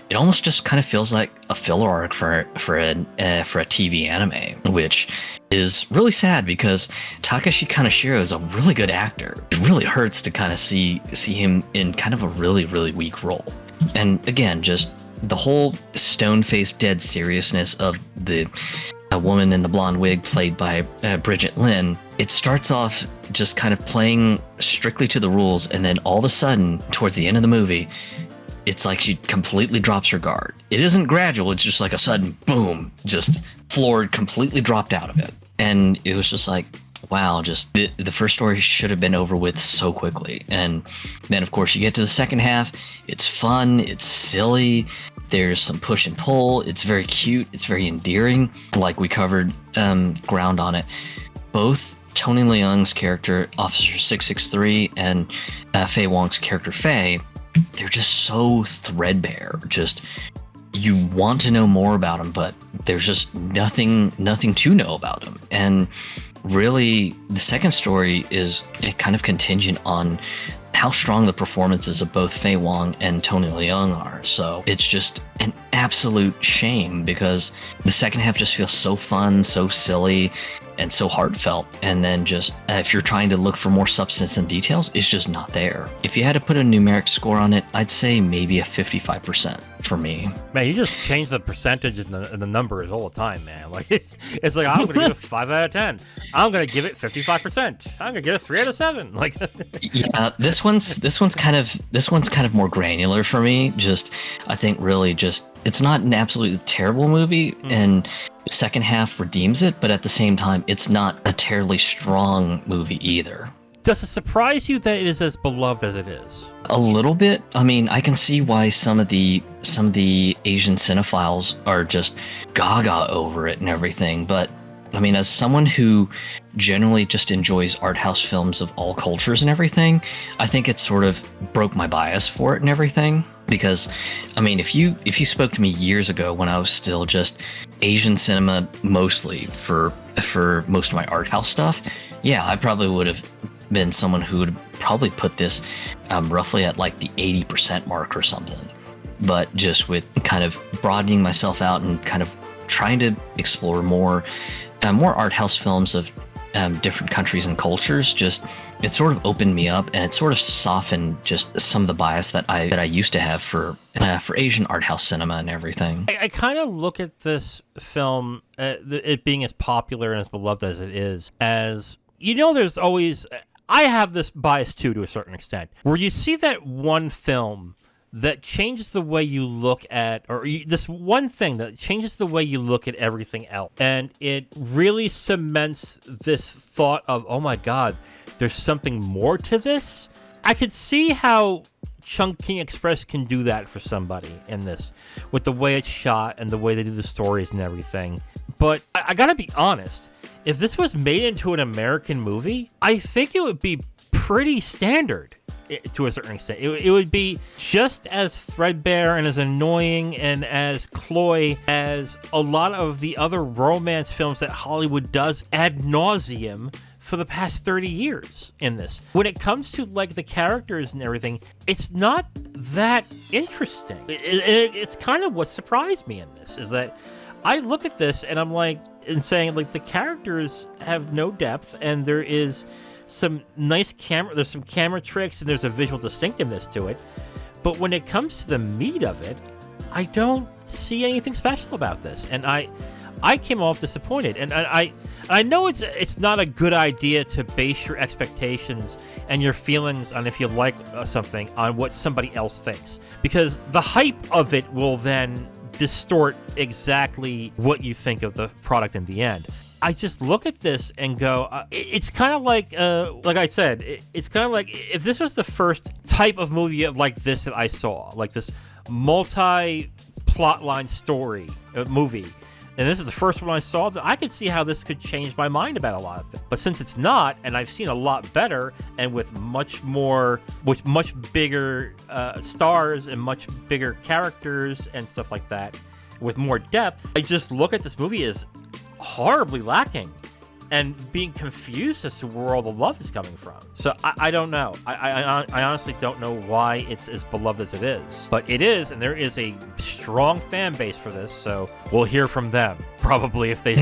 it almost just kind of feels like a filler arc for a TV anime, which is really sad because Takeshi Kaneshiro is a really good actor. It really hurts to kind of see him in kind of a really, really weak role. And again, just the whole stone-faced dead seriousness of a woman in the blonde wig played by Brigette Lin. It starts off just kind of playing strictly to the rules, and then all of a sudden, towards the end of the movie, it's like she completely drops her guard. It isn't gradual, it's just like a sudden boom, just floored, completely dropped out of it. And it was just like, wow, just the first story should have been over with so quickly. And then, of course, you get to the second half. It's fun, it's silly, there's some push and pull, it's very cute, it's very endearing. Like we covered ground on it. Both Tony Leung's character, Officer 663, and Faye Wong's character, Faye, they're just so threadbare. Just, you want to know more about them, but there's just nothing to know about them. And really, the second story is kind of contingent on how strong the performances of both Faye Wong and Tony Leung are. So it's just an absolute shame because the second half just feels so fun, so silly, and so heartfelt. And then just if you're trying to look for more substance and details, it's just not there. If you had to put a numeric score on it, I'd say maybe a 55% for me. Man, you just change the percentage and the numbers all the time, man. Like it's like, I'm gonna give it 5 out of 10. I'm gonna give it 55%. I'm gonna give it 3 out of 7. Like yeah, this one's kind of more granular for me. Just, I think really just, it's not an absolutely terrible movie, and the second half redeems it, but at the same time, it's not a terribly strong movie either. Does it surprise you that it is as beloved as it is? A little bit. I mean, I can see why some of the Asian cinephiles are just gaga over it and everything, but I mean, as someone who generally just enjoys art house films of all cultures and everything, I think it sort of broke my bias for it and everything. Because, I mean, if you spoke to me years ago when I was still just Asian cinema mostly for most of my art house stuff, yeah, I probably would have been someone who would probably put this roughly at like the 80% mark or something. But just with kind of broadening myself out and kind of trying to explore more art house films of different countries and cultures, just it sort of opened me up, and it sort of softened just some of the bias that I used to have for Asian art house cinema and everything. I kind of look at this film, it being as popular and as beloved as it is, as, there's always, I have this bias too, to a certain extent, where you see that one film that changes the way you look at, this one thing that changes the way you look at everything else. And it really cements this thought of, oh my God, there's something more to this. I could see how Chungking Express can do that for somebody in this, with the way it's shot and the way they do the stories and everything. But I gotta be honest, if this was made into an American movie, I think it would be pretty standard. To a certain extent, it would be just as threadbare and as annoying and as cloy as a lot of the other romance films that Hollywood does ad nauseum for the past 30 years in this. When it comes to like the characters and everything, it's not that interesting. It's kind of what surprised me in this, is that I look at this and I'm like, and saying like the characters have no depth, and there is some nice there's some camera tricks and there's a visual distinctiveness to it, but when it comes to the meat of it, I don't see anything special about this, and I came off disappointed. And I know it's not a good idea to base your expectations and your feelings on if you like something on what somebody else thinks, because the hype of it will then distort exactly what you think of the product in the end. I just look at this and go, it's kind of like I said, it's kind of like if this was the first type of movie like this that I saw, like this multi-plotline story movie, and this is the first one I saw, that I could see how this could change my mind about a lot of things. But since it's not, and I've seen a lot better, and with much bigger stars and much bigger characters and stuff like that, with more depth, I just look at this movie as horribly lacking and being confused as to where all the love is coming from. So I don't know. I honestly don't know why it's as beloved as it is. But it is, and there is a strong fan base for this, so we'll hear from them, probably, if they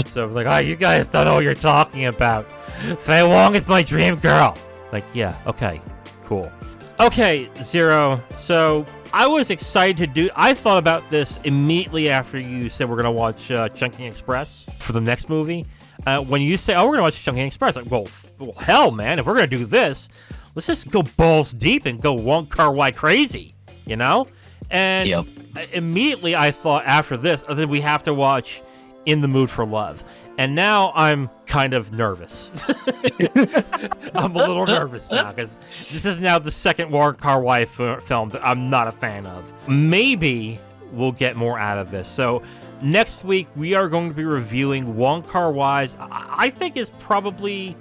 So like, oh, you guys don't know what you're talking about. Faye Wong is my dream girl. Like, yeah, okay, cool. Okay, Zero, so I was excited I thought about this immediately after you said we're going to watch Chungking Express for the next movie. When you say, oh, we're going to watch Chungking Express, like, well, hell, man, if we're going to do this, let's just go balls deep and go Wong Kar-Wai crazy, And yep. Immediately I thought after this, that we have to watch In the Mood for Love. And now I'm kind of nervous. I'm a little nervous now, because this is now the second Wong Kar-Wai film that I'm not a fan of. Maybe we'll get more out of this. So next week, we are going to be reviewing Wong Kar-Wai's, I think is probably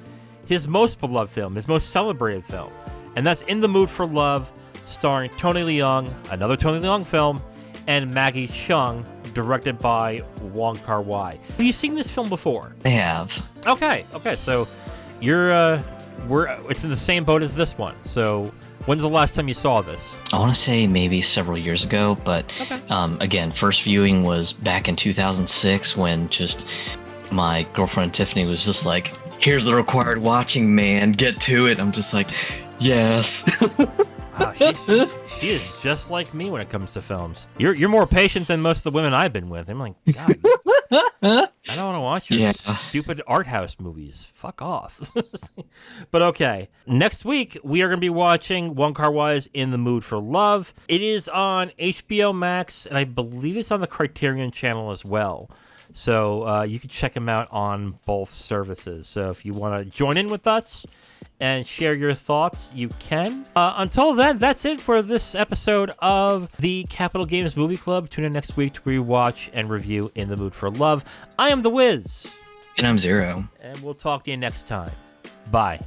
his most beloved film, his most celebrated film. And that's In the Mood for Love, starring Tony Leung, another Tony Leung film, and Maggie Cheung, directed by Wong Kar-Wai. Have you seen this film before? I have. Okay, so you're it's in the same boat as this one. So when's the last time you saw this? I want to say maybe several years ago, but okay. Again, first viewing was back in 2006 when just my girlfriend Tiffany was just like, here's the required watching, man, get to it. I'm just like, yes. Wow, she is just like me when it comes to films. You're more patient than most of the women I've been with. I'm like, God, I don't want to watch your stupid art house movies. Fuck off. But okay, next week we are going to be watching Wong Kar-Wai's In the Mood for Love. It is on HBO Max, and I believe it's on the Criterion Channel as well. So you can check them out on both services. So if you want to join in with us and share your thoughts, you can. Until then, that's it for this episode of the Capital Games Movie Club. Tune in next week to rewatch and review In the Mood for Love. I am The Wiz. And I'm Zero. And we'll talk to you next time. Bye.